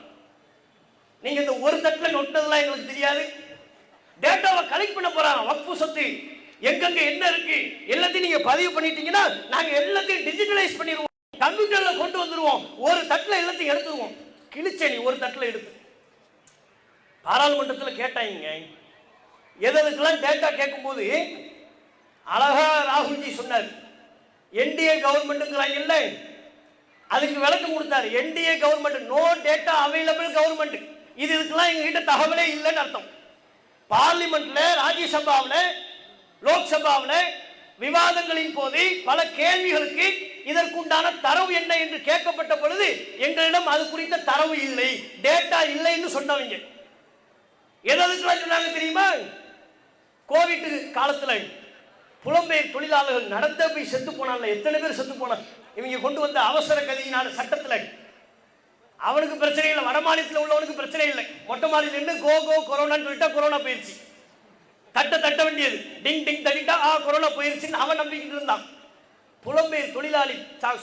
நீங்க இந்த ஒரு தட்டுல நொட்டதெல்லாம் எங்களுக்கு தெரியாது. டேட்டாவை கலெக்ட் பண்ண போறாங்க. வக்ஃபு சொத்து எங்கெங்க என்ன இருக்கு எல்லாத்தையும் நீங்க பதிவு பண்ணிட்டீங்கன்னா நாங்க எல்லாத்தையும் டிஜிட்டலைஸ் பண்ணிடுவோம். கம்ப்யூட்டர்ல கொண்டு வந்துருவோம். ஒரு தட்டுல எல்லாத்தையும் எடுத்துருவோம். கிழிச்சே நீ ஒரு தட்டுல எடுத்து பாராளுமன்றத்தில் கேட்டாங்க. எதற்கெல்லாம் டேட்டா கேட்கும்போது அழகா ராகுல்ஜி சொன்னார், என்டிஏ கவர்மெண்ட்டுங்கிறாங்க இல்ல, அதுக்கு விளக்கம் கொடுத்தாரு. NDA government no data available government. இதுக்கெல்லாம் எங்ககிட்ட தகவலே இல்லைன்னு அர்த்தம். பார்லிமெண்ட்ல, ராஜ்யசபாவில், லோக்சபாவில் விவாதங்களின் போது பல கேள்விகளுக்கு இதற்குண்டான தரவு என்ன என்று கேட்கப்பட்ட பொழுது எங்களிடம் அது குறித்த தரவு இல்லை, டேட்டா இல்லைன்னு சொன்னவங்க. எதற்கெல்லாம் சொன்னாங்க தெரியுமா? கோவிட் காலத்தில் புலம்பெயர் தொழிலாளர்கள் நடந்த போய் செத்து போனால எத்தனை பேர் செத்து போனாங்க. இவங்க கொண்டு வந்த அவசர கதியினால சட்டத்தில் அவனுக்கு பிரச்சனை இல்லை, வட மாநிலத்தில் உள்ளவனுக்கு பிரச்சனை இல்லை. மொட்டை மாநிலம் நின்று கோ கொரோனான்னு சொல்லிட்டா கொரோனா போயிருச்சு. தட்ட வேண்டியது டிங் டிங் தட்டிட்டா கொரோனா போயிருச்சுன்னு அவன் நம்பிக்கிட்டு இருந்தான். புலம்பெயர் தொழிலாளி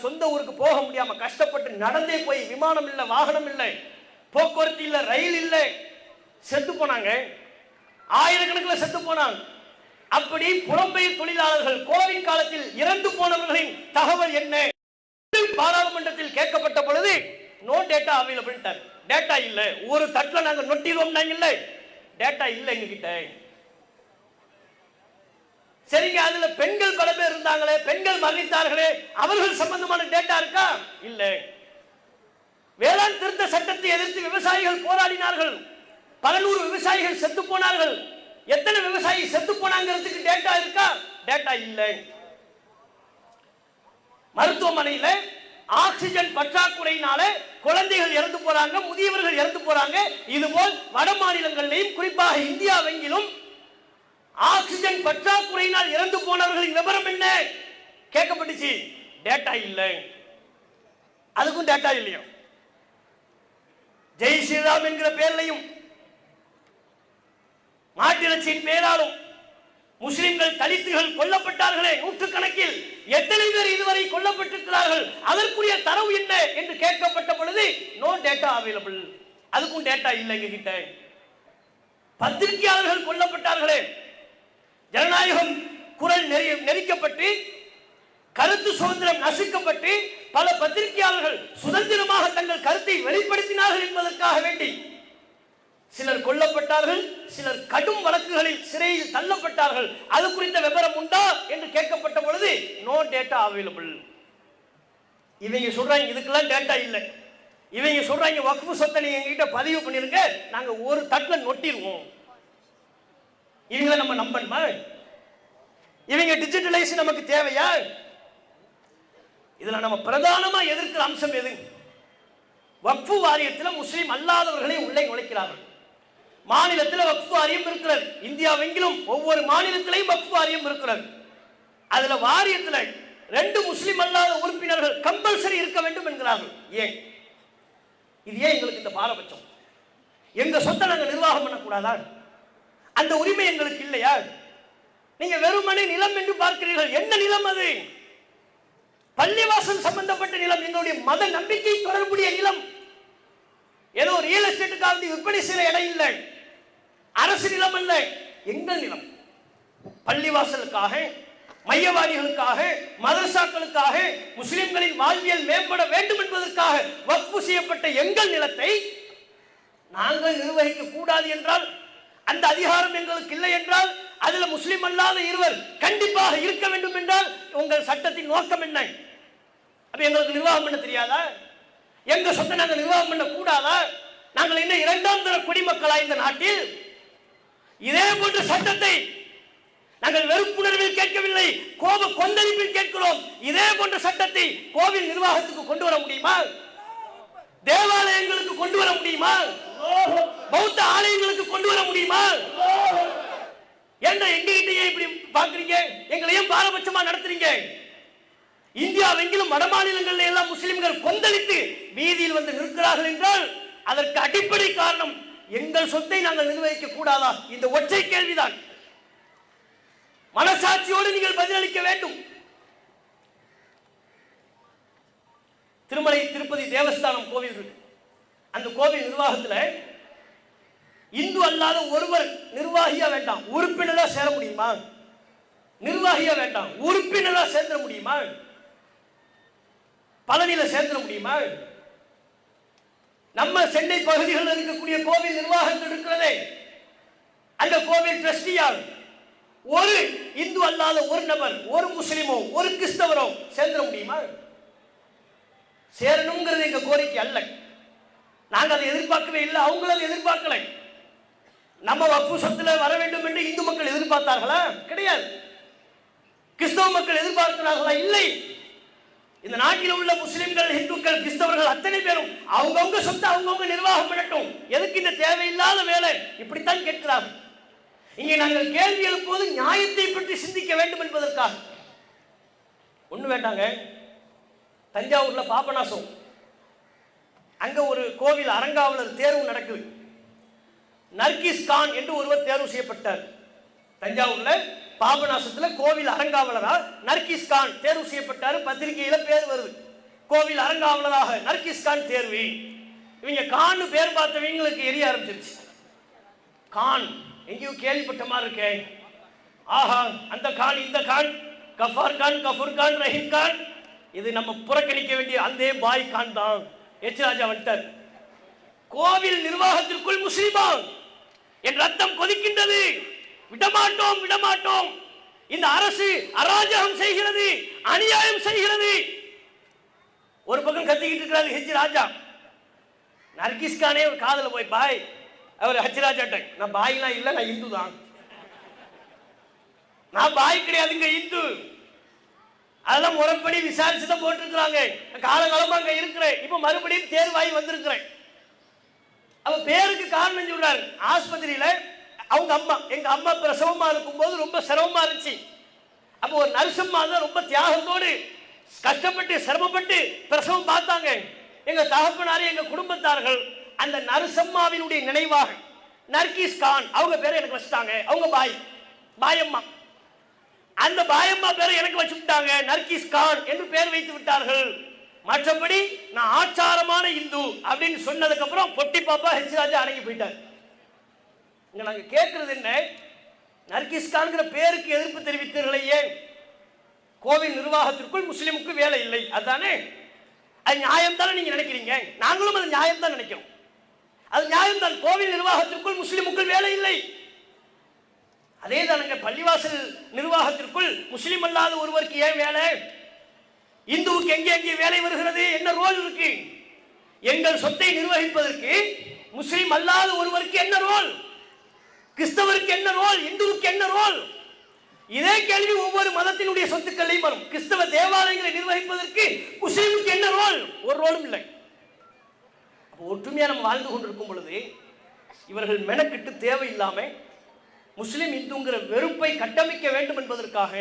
சொந்த ஊருக்கு போக முடியாம கஷ்டப்பட்டு நடந்தே போய் விமானம் இல்லை, வாகனம் இல்லை, போக்குவரத்து இல்லை, ரயில் இல்லை, செத்து போனாங்க. ஆயிரக்கணக்கில் செத்து போனாங்க. அப்படி புலம்பெயர் தொழிலாளர்கள் கோவிட் காலத்தில் இறந்து போனவர்களின் தகவல் என்ன? பாராளுமன்றத்தில் கேட்கப்பட்ட பொழுது நோ டேட்டா அவைலபிள். டேட்டா இல்ல. ஒரு தட்டுல நாங்க நொட்டிடுவோம். இல்ல டேட்டா இல்ல எங்க கிட்ட. சரிங்க, அதுல பெண்கள் பல பேர் இருந்தாங்களே, பெண்கள் மரணித்தார்களே, அவர்கள் சம்பந்தமான டேட்டா இருக்கா? இல்ல. வேளாண் திருத்த சட்டத்தை எதிர்த்து விவசாயிகள் போராடினார்கள். பல நூறு விவசாயிகள் செத்து போனார்கள். எத்தனை விவசாயி செத்து போனாங்கிறதுக்கு டேட்டா இருக்கா? டேட்டா இல்லை. மருத்துவமனையில ஆக்சிஜன் பற்றாக்குறையினால குழந்தைகள் இறந்து போறாங்க, முதியவர்கள் இறந்து போறாங்க. இதுபோல் வட மாநிலங்களிலும் குறிப்பாக இந்தியாவெங்கிலும் ஆக்சிஜன் பற்றாக்குறையினால் இறந்து போனவர்களின் விவரம் என்ன கேட்கப்பட்டுச்சு. டேட்டா இல்லை. அதுக்கும் டேட்டா இல்லையா? ஜெய் ஸ்ரீராம் என்கிற பேர்லையும் மாட்டிறச்சியின் பேராலும் முஸ்லிம்கள் தலித்துகள் கொல்லப்பட்டார்களே நூற்றுக்கணக்கில். எத்தனை பேர் இதுவரை கொல்லப்பட்டிருக்கிறார்கள்? அதற்குரிய தரவு என்ன என்று கேட்கப்பட்ட பொழுது நோ டேட்டா அவைலபிள். அதுக்கும் டேட்டா இல்லை எங்க கிட்ட. பத்திரிகையாளர்கள் கொல்லப்பட்டார்களே, ஜனநாயகம் குரல் நெரிக்கப்பட்டு கருத்து சுதந்திரம் நசுக்கப்பட்டு பல பத்திரிகையாளர்கள் சுதந்திரமாக தங்கள் கருத்தை வெளிப்படுத்தினார்கள் என்பதற்காக வேண்டி சிலர் கொல்லப்பட்டார்கள், சிலர் கடும் வழக்குகளில் சிறையில் தள்ளப்பட்டார்கள். அது குறித்த விவரம் உண்டா என்று கேட்கப்பட்ட பொழுது நோ டேட்டா அவைலபிள். இவங்க சொல்றாங்க இதுக்கெல்லாம் டேட்டா இல்லை. இவங்க சொல்றாங்க வக்ஃபு சொத்தை நீங்க எங்ககிட்ட பதிவு பண்ணிருங்க, நாங்க ஒரு தட்டுல நொட்டிடுவோம். இவங்களை நம்ம நம்பணுமா? இவங்க டிஜிட்டலைஸ் நமக்கு தேவையா? இதுல நம்ம பிரதானமா எதிர்க்கிற அம்சம் எது? வக்ஃபு வாரியத்தில் முஸ்லிம் அல்லாதவர்களை உள்ளே நுழைக்கிறார்கள். மாநிலத்தில் வக்ஃபு வாரியம் இருக்கிறது. இந்தியாவெங்கிலும் ஒவ்வொரு மாநிலத்திலையும் வக்ஃபு வாரியம் இருக்கிறது. அதுல வாரியத்தில் 2 முஸ்லிம் அல்லாத உறுப்பினர்கள் கம்பல்சரி இருக்க வேண்டும் என்கிறார்கள். ஏன் இது? ஏன் எங்களுக்கு இந்த பாரபட்சம்? எங்க சொத்தை நாங்க நிர்வாகம் பண்ணக்கூடாதா? அந்த உரிமை எங்களுக்கு இல்லையா? நீங்க வெறுமனே நிலம் என்று பார்க்கிறீர்கள். என்ன நிலம் அது? பள்ளிவாசல் சம்பந்தப்பட்ட நிலம், எங்களுடைய மத நம்பிக்கை தொடர்புடைய நிலம். ஏதோ ரியல் எஸ்டேட்டுக்காக விற்பனை செய்ய இடம் இல்லை, அரசு நிலம் அல்ல, எங்கள் நிலம். பள்ளிவாசலுக்காக, மையவாதிகளுக்காக, மதரசாக்களுக்காக, முஸ்லிம்களின் வாழ்வியல் மேம்பட வேண்டும் என்பதற்காக வக்ஃபு செய்யப்பட்ட எங்கள் நிலத்தை நாங்கள் நிர்வகிக்க கூடாது என்றால், அந்த அதிகாரம் எங்களுக்கு இல்லை என்றால், அதுல முஸ்லிம் அல்லாத இருவர் கண்டிப்பாக இருக்க வேண்டும் என்றால் உங்கள் சட்டத்தின் நோக்கம் என்ன? அப்ப எங்களுக்கு நிர்வாகம் பண்ண தெரியாதா? எங்க சொத்தை நாங்கள் நிர்வாகம் பண்ண கூடாதா? நாங்கள் என்ன 2ஆம் தர குடிமக்களா இந்த நாட்டில்? இதே போன்ற சட்டத்தை நாங்கள் வெறுப்புணர்வில் கேட்கவில்லை, கோப கொந்தளிப்பில் கேட்கிறோம். இதே போன்ற சட்டத்தை கோவில் நிர்வாகத்துக்கு கொண்டு வர முடியுமா? தேவாலயங்களுக்கு கொண்டு வர முடியுமா? பௌத்த ஆலயங்களுக்கு கொண்டு வர முடியுமா? என்ற எங்ககிட்டயே இப்படி பாக்குறீங்க? எங்களையும் பாரபட்சமா நடத்துறீங்க. இந்தியாவெங்கிலும் வட மாநிலங்களில் எல்லாம் முஸ்லிம்கள் கொந்தளித்து வீதியில் வந்து நிற்கிறார்கள் என்றால் அதற்கு அடிப்படை காரணம் எங்கள் சொத்தை நாங்கள் நிர்வகிக்க கூடாதா? இந்த ஒற்றை கேள்விதான். மனசாட்சியோடு நீங்கள் பதிலளிக்க வேண்டும். திருமலை திருப்பதி தேவஸ்தானம் கோவில் இருக்கு. அந்த கோவில் நிர்வாகத்தில் இந்து அல்லாத ஒருவர் நிர்வாகியா வேண்டாம், உறுப்பினரா சேர முடியுமா? நிர்வாகியா வேண்டாம், உறுப்பினரா சேர்ந்துட முடியுமா? பதவியில சேர்ந்துட முடியுமா? நம்ம சென்னை பகுதிகளில் இருக்கக்கூடிய கோவில் நிர்வாகங்கள் இருக்கிறதே, அந்த கோவில் ட்ரஸ்டியால் ஒரு இந்து அல்லாத ஒரு நபர், ஒரு முஸ்லிமோ ஒரு கிறிஸ்தவரோ சேர்ந்துட முடியுமா? சேரணுங்கிறது எங்க கோரிக்கை அல்ல. நாங்க அதை எதிர்பார்க்கவே இல்லை, அவங்களும் அதை எதிர்பார்க்கல. நம்ம வக்ஃபு சொத்துல வர வேண்டும் என்று இந்து மக்கள் எதிர்பார்த்தார்களா? கிடையாது. கிறிஸ்தவ மக்கள் எதிர்பார்க்கிறார்களா? இல்லை. இந்த நாட்டில் உள்ள முஸ்லிம்கள், இந்துக்கள், கிறிஸ்தவர்கள் அத்தனை பேரும் அவங்கவுங்க சொத்தை அவங்கவுங்க நிர்வாகம் பண்ணட்டும். எதுக்கு இந்த தேவையில்லாத வேலை? இப்படித்தான் கேட்கிறார்கள். இங்கே நாங்கள் கேள்வி எழுப்புவது நியாயத்தை பற்றி சிந்திக்க வேண்டும் என்பதற்காக. ஒண்ணு வேண்டாங்க, தஞ்சாவூர்ல பாபநாசம் அங்க ஒரு கோவில் அறங்காவலர் தேர்வு நடக்குது. நர்கிஸ் கான் என்று ஒருவர் தேர்வு செய்யப்பட்டார். தஞ்சாவூர்ல பாபநாசத்துல கோவில் அறங்காவலரா நர்கிஸ் கான் தேர்வு செய்யப்பட்டார். பத்திரிகையில பேர் வருது, கோவில் அறங்காவலராக நர்கிஸ் கான் தேர்வு. இவங்க கான் பேர் பார்த்தவங்களுக்கு எரிய ஆரம்பிச்சிருச்சு. கான் எங்கேயும் கேள்விப்பட்ட மாதிரி இருக்கேன். ஆஹா, அந்த கான் இந்த கான், கஃபார் கான், கஃபூர் கான், ரஹீம் கான், இது நம்ம புறக்கணிக்க வேண்டிய அந்த பாய் கான் தான். எச் ராஜா வந்துட்டார். கோவில் நிர்வாகத்திற்குள் முஸ்லிமா என் ரத்தம் கொதிக்கின்றது. விடமாட்டோம், விடமாட்டோம். இந்த அரசு அராஜகம் செய்கிறது, அநியாயம் செய்கிறது. ஒரு பக்கம் கத்திக்கிட்டு இருக்கிறாரு ஹெச் ராஜா. நர்கிஸ் கானே ஒரு காதல போய் பாய், அவர் ஹெச் ராஜா, நான் பாய்லாம் இல்லை, நான் இந்து தான். நான் பாய் கிடையாதுங்க, இந்து. அதெல்லாம் முறைப்படி விசாரிச்சு தான் போட்டிருக்கிறாங்க. காலகாலமா அங்க இருக்கிறேன். இப்ப மறுபடியும் தேர்வாகி வந்திருக்கிறேன். அவ பேருக்கு காரணம் சொல்றாரு. ஆஸ்பத்திரியில அவங்க அம்மா, எங்க அம்மா பிரசவமா இருக்கும் போது ரொம்ப சிரமமா இருந்துச்சு. அப்போ ஒரு நர்சம்மா தான் ரொம்ப தியாகத்தோடு கஷ்டப்பட்டு சிரமப்பட்டு பிரசவம் பார்த்தாங்க. எங்க தகப்பனாரு, எங்க குடும்பத்தார்கள் அந்த நர்சம்மாவினுடைய நினைவாக நர்கிஸ் கான் அவங்க பேரை எனக்கு வச்சுட்டாங்க. அவங்க பாயம்மா, அந்த பாயம்மா பேரை எனக்கு வச்சு விட்டாங்க. நர்கிஸ் கான் என்று பேர் வைத்து விட்டார்கள். மற்றபடி நான் ஆச்சாரமான இந்து அப்படின்னு சொன்னதுக்கு அப்புறம் பொட்டி பாப்பா ஹெச் ராஜா அடங்கி போயிட்டார். இங்க நாங்க கேட்கிறது என்ன, நர்கிஸ் கான்கிற பேருக்கு எதிர்ப்பு தெரிவித்தீர்களே ஏன்? கோவில் நிர்வாகத்திற்குள் முஸ்லிமுக்கு வேலை இல்லை, அதானே? அது நியாயம் தானே நீங்க நினைக்கிறீங்க? நாங்களும் அது நியாயம் தான் நினைக்கிறோம். அது நியாயம் தான். கோவில் நிர்வாகத்திற்குள் முஸ்லிமுக்குள் வேலை இல்லை. அதே தானுங்க பள்ளிவாசல் நிர்வாகத்திற்குள் முஸ்லிம் அல்லாத ஒருவருக்கு ஏன் வேலை? இந்துவுக்கு எங்கே எங்கே வேலை வருகிறது? என்ன ரோல் இருக்கு? எங்கள் சொத்தை நிர்வகிப்பதற்கு முஸ்லிம் அல்லாத ஒருவருக்கு என்ன ரோல்? கிறிஸ்தவருக்கு என்ன ரோல்? இந்துவுக்கு என்ன ரோல்? இதே கேள்வி ஒவ்வொரு மதத்தினுடைய சொத்துக்களையும் வரும். கிறிஸ்தவ தேவாலயங்களை நிர்வகிப்பதற்கு முஸ்லிமுக்கு என்ன ரோல்? ஒரு ரோலும் இல்லை. ஒற்றுமையா நம்ம வாழ்ந்து கொண்டிருக்கும் பொழுது இவர்கள் மெனக்கிட்டு தேவையில்லாம முஸ்லிம் இந்துங்கிற வெறுப்பை கட்டமைக்க வேண்டும் என்பதற்காக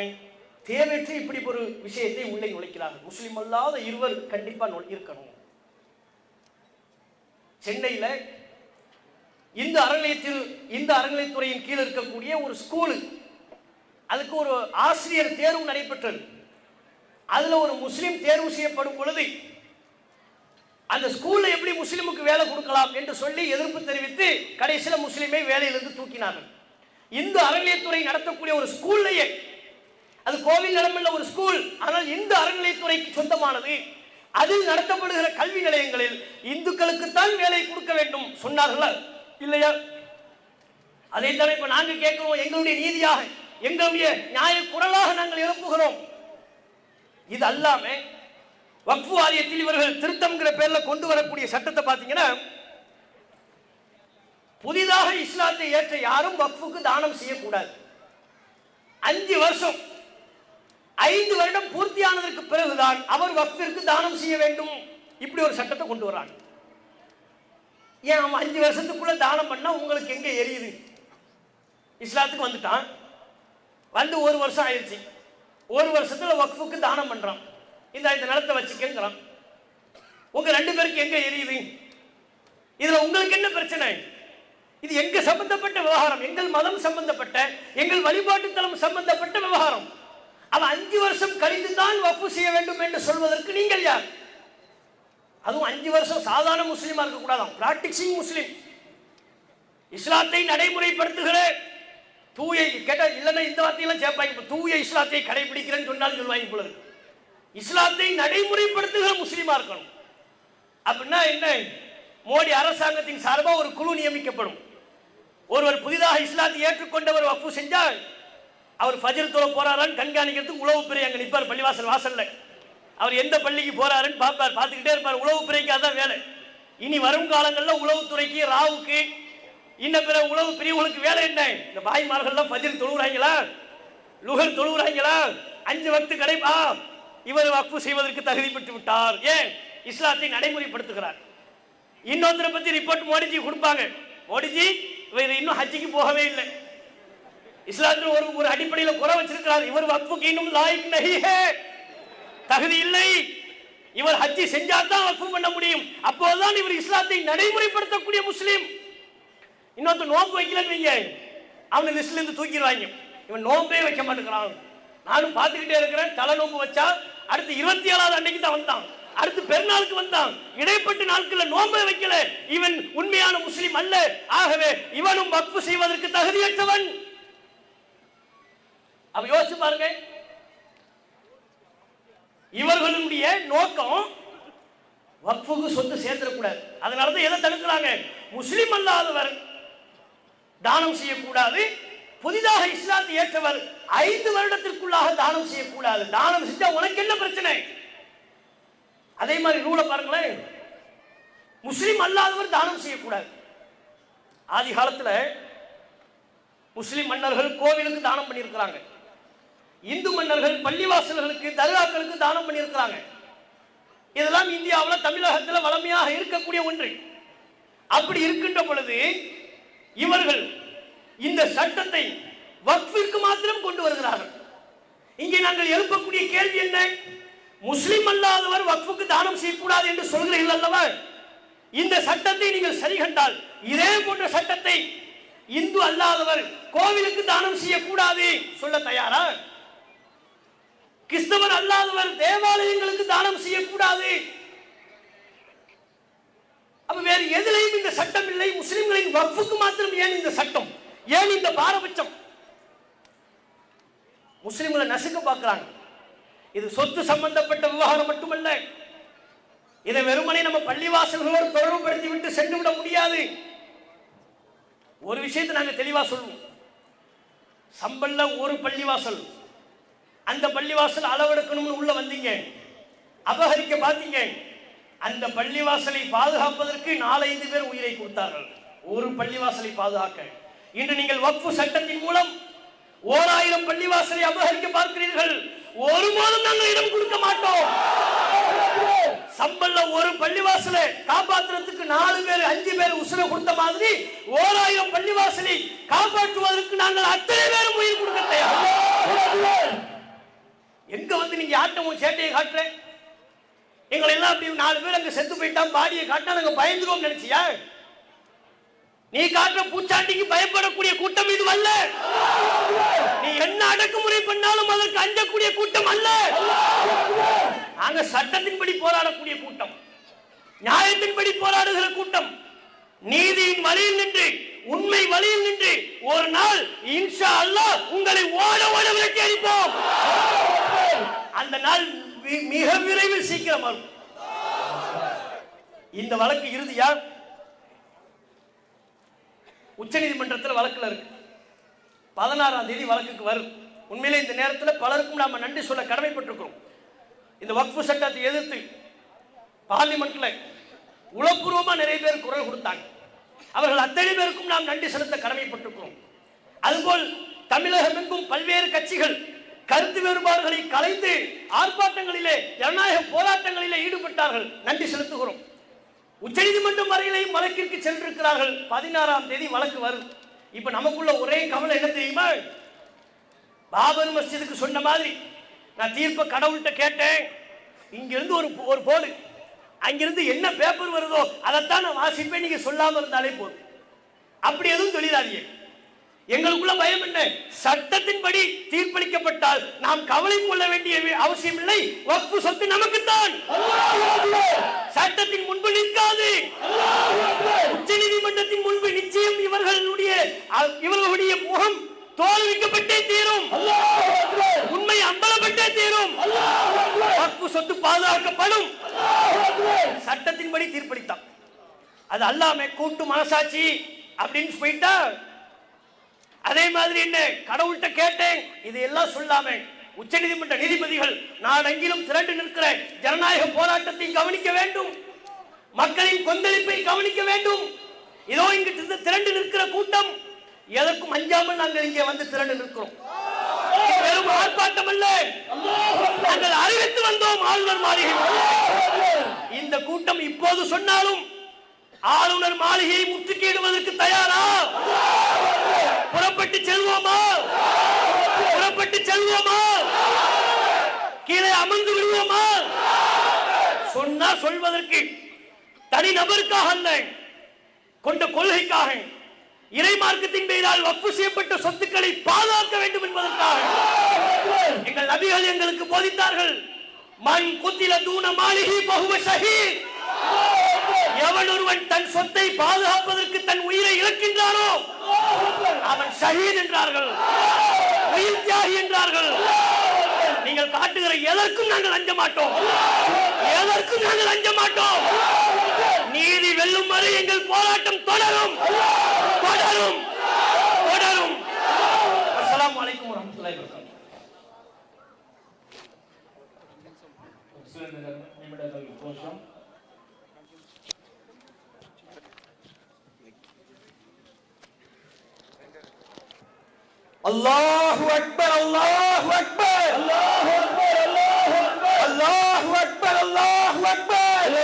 தேவையற்ற இப்படி ஒரு விஷயத்தை உள்ளே நுழைக்கிறார்கள். முஸ்லிம் அல்லாத இருவர் கண்டிப்பா இருக்கணும். சென்னையில இந்த அறநிலையத்துறையின் கீழ் இருக்கக்கூடிய ஒரு ஸ்கூலு, அதுக்கு ஒரு ஆசிரியர் தேர்வு நடைபெற்றது. அதுல ஒரு முஸ்லிம் தேர்வு செய்யப்படும் பொழுது அந்த ஸ்கூல்ல எப்படி முஸ்லிமுக்கு வேலை கொடுக்கலாம் என்று சொல்லி எதிர்ப்பு தெரிவித்து கடைசியில முஸ்லிமை வேலையிலிருந்து தூக்கினார்கள். இந்து அறநிலையத்துறை நடத்தக்கூடிய ஒரு ஸ்கூல்லையே, அது கோவில் நிலமுள்ள ஒரு ஸ்கூல், ஆனால் இந்து அறநிலையத்துறைக்கு சொந்தமானது, அதில் நடத்தப்படுகிற கல்வி நிலையங்களில் இந்துக்களுக்கு தான் வேலை கொடுக்க வேண்டும் சொன்னார்களா இல்லையா? அதை தான் இப்ப நாங்கள் கேட்கிறோம். எங்களுடைய நீதியாக, எங்களுடைய நியாய குரலாக நாங்கள் எழுப்புகிறோம். இது அல்லாம வக்ஃபு வாரியத்தில் இவர்கள் திருத்தம்ங்கிற பேர்ல கொண்டு வரக்கூடிய சட்டத்தை பார்த்தீங்கன்னா, புதிதாக இஸ்லாத்தை ஏற்ற யாரும் வக்ஃபுக்கு தானம் செய்யக்கூடாது. 5 வருஷம் 5 வருடம் பூர்த்தியானதற்கு பிறகுதான் அவர் வக்ஃபிற்கு தானம் செய்ய வேண்டும். இப்படி ஒரு சட்டத்தை கொண்டு வராங்க. ஏன் அவன் 5 வருஷத்துக்குள்ள தானம் பண்ணா உங்களுக்கு எங்க எரியுது? இஸ்லாத்துக்கு வந்துட்டான், வந்து 1 வருஷம் ஆயிடுச்சு. 1 வருஷத்துல வக்ஃபுக்கு தானம் பண்றான். இந்த நிலத்தை வச்சுக்கிறான். உங்க 2 பேருக்கு எங்க எரியுது? இதுல உங்களுக்கு என்ன பிரச்சனை? இது எங்க சம்பந்தப்பட்ட விவகாரம், எங்கள் மதம் சம்பந்தப்பட்ட, எங்கள் வழிபாட்டு தலம் சம்பந்தப்பட்ட விவகாரம். அவன் 5 வருஷம் கழித்து தான் வக்ஃபு செய்ய வேண்டும் என்று சொல்வதற்கு நீங்கள் யார்? அதுவும் 5 வருஷம் சாதாரண முஸ்லீமா இருக்க கூடாதாம், பிராக்டிசிங் முஸ்லீம், இஸ்லாத்தை நடைமுறைப்படுத்துகிற தூய கேட்ட இல்லைன்னா இந்த வார்த்தையெல்லாம் சேர்ப்பாங்க. தூய இஸ்லாத்தை கடைபிடிக்கிறேன்னு சொன்னாலும் சொல்லுவாங்க போல இருக்கு. இஸ்லாத்தை நடைமுறைப்படுத்துகிற முஸ்லீமா இருக்கணும். அப்படின்னா என்ன? மோடி அரசாங்கத்தின் சார்பாக ஒரு குழு நியமிக்கப்படும். ஒருவர் புதிதாக இஸ்லாத்தை ஏற்றுக்கொண்டவர் வக்ஃபு செஞ்சால் அவர் ஃபஜ்ர் தொழ போறாரான்னு கண்காணிக்கிறதுக்கு உளவுத்துறை அங்கே நிற்பார் பள்ளிவாசல் வாசல்ல. அவர் எந்த பள்ளிக்கு போறாருன்னு பார்ப்பார், பார்த்துக்கிட்டே இருப்பார். உளவுத்துறைக்கு அதான் வேலை. இனி வரும் காலங்களில் உளவுத்துறைக்கு, ராவுக்கு, இன்னும் பிற உளவு பிரிவுகளுக்கு வேலை என்ன? இந்த பாய்மார்கள்லாம் ஃபஜ்ர் தொழுகிறாங்களா, லுகர் தொழுகிறாங்களா, 5 வக்து கடைப்பா, இவர் வக்ஃபு செய்வதற்கு தகுதி பெற்று விட்டார். ஏன்? இஸ்லாத்தை நடைமுறைப்படுத்துகிறார். இன்னொருத்தரை பத்தி ரிப்போர்ட் மோடிஜி கொடுப்பாங்க. மோடிஜி இவர் இன்னும் ஹஜ்ஜிக்கு போகவே இல்லை, இஸ்லாத்தில் ஒரு அடிப்படையில் குறை வச்சிருக்கிறார், இவர் வக்ஃபுக்கு இன்னும் லாயிக் நஹி ஹே, தகுதி இல்லை, இவர் ஹஜ்ஜி செஞ்சாதான் வக்ஃபு பண்ண முடியும், அப்போதுதான் இவர் இஸ்லாத்தை நடைமுறைப்படுத்தக்கூடிய முஸ்லீம். இன்னொருத்தர் நோன்பு வைக்கலன்னு வைங்க, அவனை லிஸ்ட்ல இருந்து தூக்கிடுவாங்க. இவன் நோன்பே வைக்க மாட்டேங்கிறான். நானும் பார்த்துக்கிட்டே இருக்கிறேன். தலை நோன்பு வச்சா அடுத்து 27வது அன்னைக்கு தான் வந்தான், அடுத்து பெருநாளுக்கு வந்தான், இடைப்பட்ட நாட்கள் நோன்பை வைக்கல. இவன் உண்மையான முஸ்லீம் அல்ல. ஆகவே இவனும் வக்ஃபு செய்வதற்கு தகுதியற்றவன். அப்ப யோசிச்சு பாருங்க, இவர்களுடைய நோக்கம் வக்ஃபுக்கு சொத்து சேர்த்துடக்கூடாது. அதனாலதான் எதை தடுக்கிறாங்க? முஸ்லிம் அல்லாதவர் தானம் செய்யக்கூடாது, புதிதாக இஸ்லாத்தை ஏற்றவர் 5 வருடத்திற்குள்ளாக தானம் செய்யக்கூடாது. தானம் செஞ்சா உனக்கு என்ன பிரச்சனை? அதே மாதிரி ரூலை பாருங்களேன், முஸ்லிம் அல்லாதவர் தானம் செய்யக்கூடாது. ஆதி காலத்துல முஸ்லிம் மன்னர்கள் கோவிலுக்கு தானம் பண்ணியிருக்கிறாங்க, இந்து மன்னர்கள் பள்ளிவாசல்களுக்கு, தர்காக்களுக்கு தானம் பண்ணியிருக்கிறாங்க. இதெல்லாம் இந்தியாவில் தமிழகத்தில் வளமையாக இருக்கக்கூடிய ஒன்று. அப்படி இருக்கின்ற பொழுது இவர்கள் இந்த சட்டத்தை வக்ஃபிற்கு மாத்திரம் கொண்டு வருகிறார்கள். இங்கே நாங்கள் எழுப்பக்கூடிய கேள்வி என்ன? முஸ்லிம் அல்லாதவர் வக்ஃபுக்கு தானம் செய்யக்கூடாது என்று சொல்கிறீர்கள் அல்லவா? இந்த சட்டத்தை நீங்கள் சரி கண்டால் இதே போன்ற சட்டத்தை இந்து அல்லாதவர் கோவிலுக்கு தானம் செய்யக்கூடாது சொல்ல தயாரா? கிறிஸ்தவர் அல்லாதவர் தேவாலயங்களுக்கு தானம் செய்யக்கூடாது. அப்ப வேறு எதிலையும் இந்த சட்டம் இல்லை. முஸ்லிம்களின் வக்ஃபுக்கு மாத்திரம் ஏன் இந்த சட்டம், ஏன் இந்த பாரபட்சம்? முஸ்லிம்களை நசுக்க பார்க்கிறாங்க. இது சொத்து சம்பந்தப்பட்ட விவகாரம் மட்டுமல்ல. இதை வெறுமனே நம்ம பள்ளிவாசல்களோடு தொடர்புபடுத்தி விட்டு சென்று விட முடியாது. ஒரு விஷயத்தை நாங்கள் தெளிவா சொல்லுவோம். சம்பல்ல ஒரு பள்ளிவாசல், அந்த பள்ளிவாசல் அளவெடுக்கணும்னு உள்ள வந்தீங்க, அபகரிக்க பார்த்தீங்க, அந்த பள்ளிவாசலை பாதுகாப்பதற்கு 4-5 பேர் உயிரை கொடுத்தார்கள். ஒரு பள்ளிவாசலை பாதுகாக்க. இன்று நீங்கள் வக்ஃபு சட்டத்தின் மூலம் 1000 பள்ளிவாசலை அபகரிக்க பார்க்கிறீர்கள். ஒருபோதும் நாங்கள் இடம் கொடுக்க மாட்டோம். சம்பல்ல ஒரு பள்ளிவாசலை காப்பாற்றுறதுக்கு 4 பேர் 5 பேர் உசுரை கொடுத்த மாதிரி 1000 பள்ளிவாசலை காப்பாற்றுவதற்கு நாங்கள் அத்தனை பேரும் உயிர் கொடுக்க தயார். எங்க வந்து நீங்க ஆட்டமும் சேட்டையை காட்டுற? எங்களை எல்லாம் அப்படி 4 பேர் அங்க செத்து போயிட்டான் பாடியை காட்டா நாங்க பயந்துருவோம் நினைச்சியா? நீ காட்டுற பூச்சாண்டிக்கு பயப்படக்கூடிய கூட்டம் இது அல்ல. நீ என்ன அடக்குமுறை பண்ணாலும் அதற்கு அஞ்சக்கூடிய கூட்டம் அல்ல. நாங்க சட்டத்தின்படி போராடக்கூடிய கூட்டம், நியாயத்தின்படி போராடுகிற கூட்டம், நீதியின் வழியில் நின்று, உண்மை வழியில் நின்று ஒரு நாள் இன்ஷா அல்லாஹ் உங்களை ஓட ஓட விரட்டி அடிப்போம். அந்த நாள் மிக விரைவில் சீக்கிரம் வரும். இந்த வழக்கு இறுதியா உச்ச நீதிமன்றத்தில் வழக்குல இருக்கு. 16ஆம் தேதி வழக்குக்கு வரும். உண்மையிலே இந்த நேரத்தில் பலருக்கும் நாம நன்றி சொல்ல கடமைப்பட்டிருக்கிறோம். இந்த வக்ஃபு சட்டத்தை எதிர்த்து பார்லிமெண்ட்ல உளப்பூர்வமா நிறைய பேர் குரல் கொடுத்தாங்க. அவர்கள் அத்தனை பேருக்கும் நாம் நன்றி செலுத்த கடமைப்பட்டிருக்கிறோம். அதுபோல் தமிழகம் எங்கும் பல்வேறு கட்சிகள் கருத்து வேறுபாடுகளை கலைந்து ஆர்ப்பாட்டங்களிலே, ஜனநாயக போராட்டங்களிலே ஈடுபட்டார்கள். நன்றி செலுத்துகிறோம். உச்சநீதிமன்றம் வரையிலையும் வழக்கிற்கு சென்றிருக்கிறார்கள். 16ஆம் தேதி வழக்கு வரும். இப்ப நமக்குள்ள ஒரே கவலை என்ன தெரியுமா? பாபர் மஸ்ஜிதுக்கு சொன்ன மாதிரி நான் தீர்ப்பை கடவுள்கிட்ட கேட்டேன். இங்கிருந்து ஒரு போடு, அங்கிருந்து என்ன பேப்பர் வருதோ அதைத்தான் நான் வாசிப்பேன், நீங்க சொல்லாம இருந்தாலே போதும். அப்படி எதுவும் சொல்லிடாதீங்க. எங்களுக்குள்ள பயம் என்ன? சட்டத்தின்படி தீர்ப்பளிக்கப்பட்டால் நாம் கவலை கொள்ள வேண்டிய அவசியம் இல்லை. வக்ஃபு சொத்து நமக்குத்தான். சட்டத்தின் முன்பு நிற்காது. உச்ச நீதிமன்றத்தின் முன்பு நிச்சயம் இவர்களுடைய முகம் தோல்விக்கப்பட்டே தீரும். உண்மை அம்பலப்பட்டே தீரும். வக்ஃபு சொத்து பாதுகாக்கப்படும். சட்டத்தின்படி தீர்ப்பளித்தான். அது அல்லாம கூட்டு மனசாட்சி அப்படின்னு போயிட்டா, அதே மாதிரி என்ன கடவுள்கிட்ட கேட்டேன் இது எல்லாம் சொல்லாம உச்ச நீதிமன்ற நீதிபதிகள் நாடெங்கிலும் திரண்டு நிற்கிற ஜனநாயக போராட்டத்தை கவனிக்க வேண்டும். மக்களின் கொந்தளிப்பை கவனிக்க வேண்டும். இதோ இங்கு திரண்டு நிற்கிற கூட்டம் எதற்கும் அஞ்சாமல் நாங்கள் இங்கே வந்து திரண்டு நிற்கிறோம். வெறும் ஆர்ப்பாட்டம் அல்ல, நாங்கள் அறிவித்து வந்தோம் ஆளுநர் மாளிகை. இந்த கூட்டம் இப்போது சொன்னாலும் ஆளுநர் மாளிகையை முற்றுகையிடுவதற்கு தயாரா? புறப்பட்டு செல்வோமா? புறப்பட்டு செல்வோமா? கீழே அமர்ந்து விடுவோமா? சொன்னா சொல்வதற்கு தனி நபருக்காக அல்ல, கொண்ட கொள்கைக்காக, இறை மார்க்கத்தின் பெயரால் வக்ஃபு செய்யப்பட்ட சொத்துக்களை பாதுகாக்க வேண்டும் என்பதற்காக எங்கள் நபிகள் எங்களுக்கு போதித்தார்கள். மன் குத்தில தூன மாளிகை பஹுவ ஷஹீத். எவன் ஒருவன் தன் சொத்தை பாதுகாப்பதற்கு தன் உயிரை இழக்கின்றானோ அவன் ஷஹீத் என்றார்கள், உயிர் தியாகி என்றார்கள். நீங்கள் காட்டுகிற எதற்கும் நாங்கள் அஞ்ச மாட்டோம். எதற்கும் நாங்கள் அஞ்ச மாட்டோம். நீதி வெல்லும் வரை எங்கள் போராட்டம் தொடரும் தொடரும் தொடரும். அஸ்ஸலாமு அலைக்கும் வரஹ்மத்துல்லாஹி வபரகாத்துஹு. நிமிடங்கள் கோஷம். அல்லாஹு அக்பர், அல்லாஹு அக்பர், அல்லாஹு அக்பர், அல்லாஹு அக்பர், அல்லாஹு அக்பர், அல்லாஹு அக்பர்.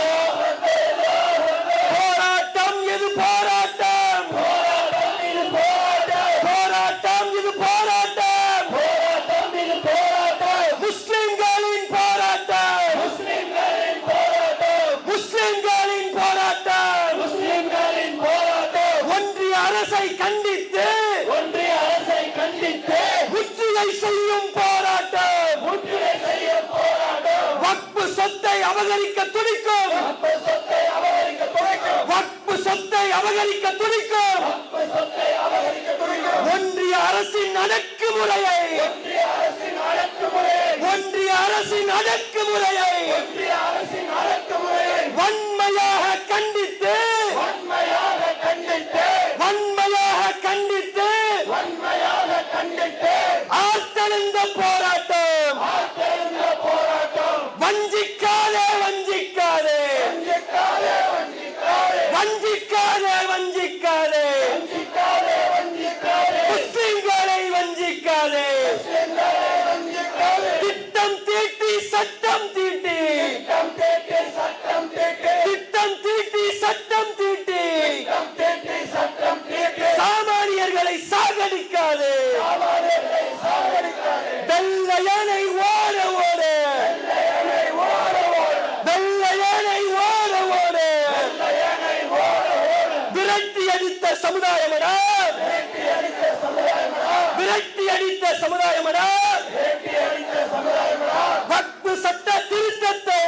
போராட்டம் இது போராட்டம், போராட்டம் இது போராட்டம், போராட்டம் இது போராட்டம், போராட்டம் இது போராட்டம். முஸ்லிம்களின் போராட்டம், முஸ்லிம்களின் போராட்டம், முஸ்லிம்களின் போராட்டம், முஸ்லிம்களின் போராட்டம். ஒன்றிய அரசை கண்டித்து, ஒன்றிய அரசை கண்டித்து முற்றுகை செய்யும் போராட்டம், முற்றுகை செய்யும் போராட்டம். வக்ஃபு சொத்தை அபகரிக்க துடிக்கும், வக்ஃபு சொத்தை அபகரிக்க துடிக்கும், வக்ஃபு சொத்தை அபகரிக்க துடிக்கும், வக்ஃபு சொத்தை அபகரிக்க துடிக்கும். ஒன்றிய அரசின் அடக்குமுறையை, ஒன்றிய அரசின் அடக்குமுறையை, ஒன்றிய அரசின் அடக்குமுறையை, ஒன்றிய அரசின் அடக்குமுறையை வன்மையாக கண்டித்து, வன்மையாக கண்டித்து, வன்மையாக கண்டித்து, வன்மையாக கண்டித்து ஆர்த்தெழுந்த போராட்டம், ஆர்த்தெழுந்த போராட்டம். வஞ்சிக்காதே, வஞ்சிக்காதே, வஞ்சிக்காதே, வஞ்சிக்காதே, வஞ்சிக்காதே, வஞ்சிக்காதே, வஞ்சிக்காதே, முஸ்லிம்களை வஞ்சிக்காதே, முஸ்லிம்களை வஞ்சிக்காதே. திட்டம் தீட்டி சட்டம் தீட்டி, திட்டம் தீட்டி சட்டம் தீட்டி, திட்டம் தீட்டி சட்டம் தீட்டி, திட்டம் தீட்டி சட்டம் தீட்டி. சாமானியர்களை சாகடிக்காதே, சாமானியர்களை சாகடிக்காதே. வெள்ளையனை ஓட ஓட, வெள்ளையனை ஓட ஓட, வெள்ளையனை ஓட ஓட, வெள்ளையனை ஓட ஓட. விரட்டி அடித்த சமுதாயமடா, விரட்டி அடித்த சமுதாயமடா, விரட்டி அடித்த சமுதாயமடா, விரட்டி அடித்த சமுதாயமடா. வக்ஃபு சட்ட திருத்தத்தை,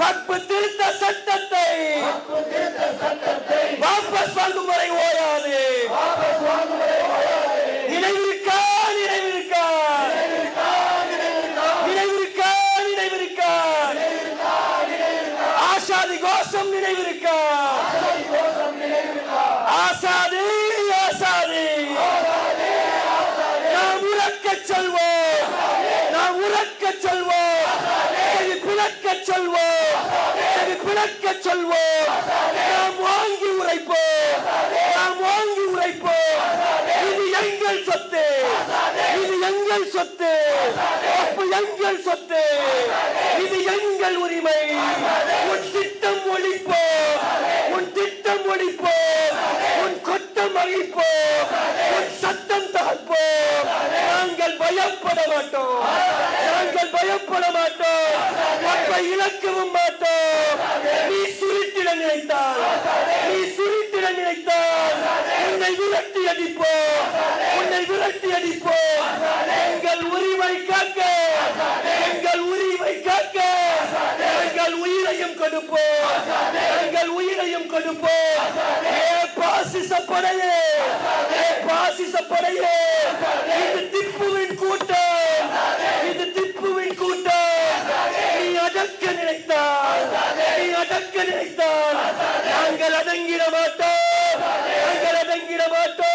வக்ஃபு திருத்த சட்டத்தை, வக்ஃபு திருத்த சட்டத்தை வாபஸ் வாங்கும் வரை ஓயாது, வாபஸ் வாங்கும் வரை ஓயாது. நினைவிருக்கா, நினைவிருக்கா, நினைவிருக்கா, நினைவிருக்கா, நினைவிருக்கா, நினைவிருக்கா. ஆசாதி கோஷம் நினைவிருக்கா, ஆசாதி கோஷம் நினைவிருக்கா. ஆசாதி, ஆசாதி, நாம் உறக்க சொல்வோம், நாம் உறக்க சொல்வோம், பிளக்க சொல்வோம், பிளக்க சொல்வோம். நாம் வாங்கி உரைப்போம், நாம் வாங்கி உரைப்போம். இது எங்கள் சொத்து, இது எங்கள் சொத்து, எங்கள் சொத்து, இது எங்கள் உரிமை. உன் திட்டம் ஒழிப்போம், உன் திட்டம் ஒழிப்போம், உன் கொட்டம் அழிப்போம், உன் சட்டம் தகர்ப்போம். நாங்கள் பயப்பட மாட்டோம், நாங்கள் பயப்பட மாட்டோம், வக்ஃபை இழக்கவும் மாட்டோம். நீ சுருட்டிட நினைத்தால், நீ சுருட்டிட நினைத்தால் உன்னை விரட்டி அடிப்போம், உன்னை விரட்டி அடிப்போம். எங்கள் உரிமை காக்க, எங்கள் உரிமை காக்க எங்கள் உயிரையும் கொடுப்போம், எங்கள் உயிரையும் கொடுப்போம். ஏ பாசிச படையே, ஏ பாசிச படையே, இது திப்புவின் கூட்டம், இது திப்புவின் கூட்டம். நீ அடக்க நினைத்தால், நீ அடக்க நினைத்தால் நாங்கள் அடங்கிட மாட்டோம், நாங்கள் அடங்கிட மாட்டோம்.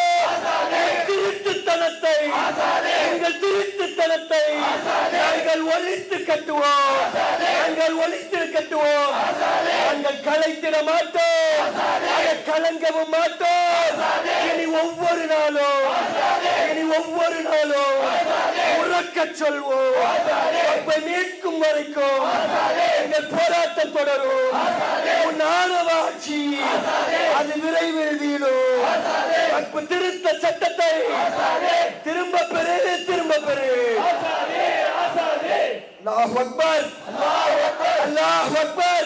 திருட்டுத்தனத்தை, எங்கள் திருட்டுத்தனத்தை நாங்கள் ஒழித்து கட்டுவோம், நாங்கள் ஒழித்து கட்டுவோம். நாங்கள் கலைத்திட மாட்டோம், நாங்கள் கலங்கவும் மாட்டோம். இனி ஒவ்வொரு நாளும், இனி ஒவ்வொரு நாளும் உறக்க சொல்வோம். அப்ப மீட்கும் வரைக்கும் எங்கள் போராட்டம் தொடரும். உன் ஆணவ ஆட்சி அது விரைவில் வீழும். அப்ப திருத்த சட்டத்தை திரும்ப பெறு, திரும்ப பெறு. அல்லாஹ் அக்பர், அல்லாஹ் அக்பர்.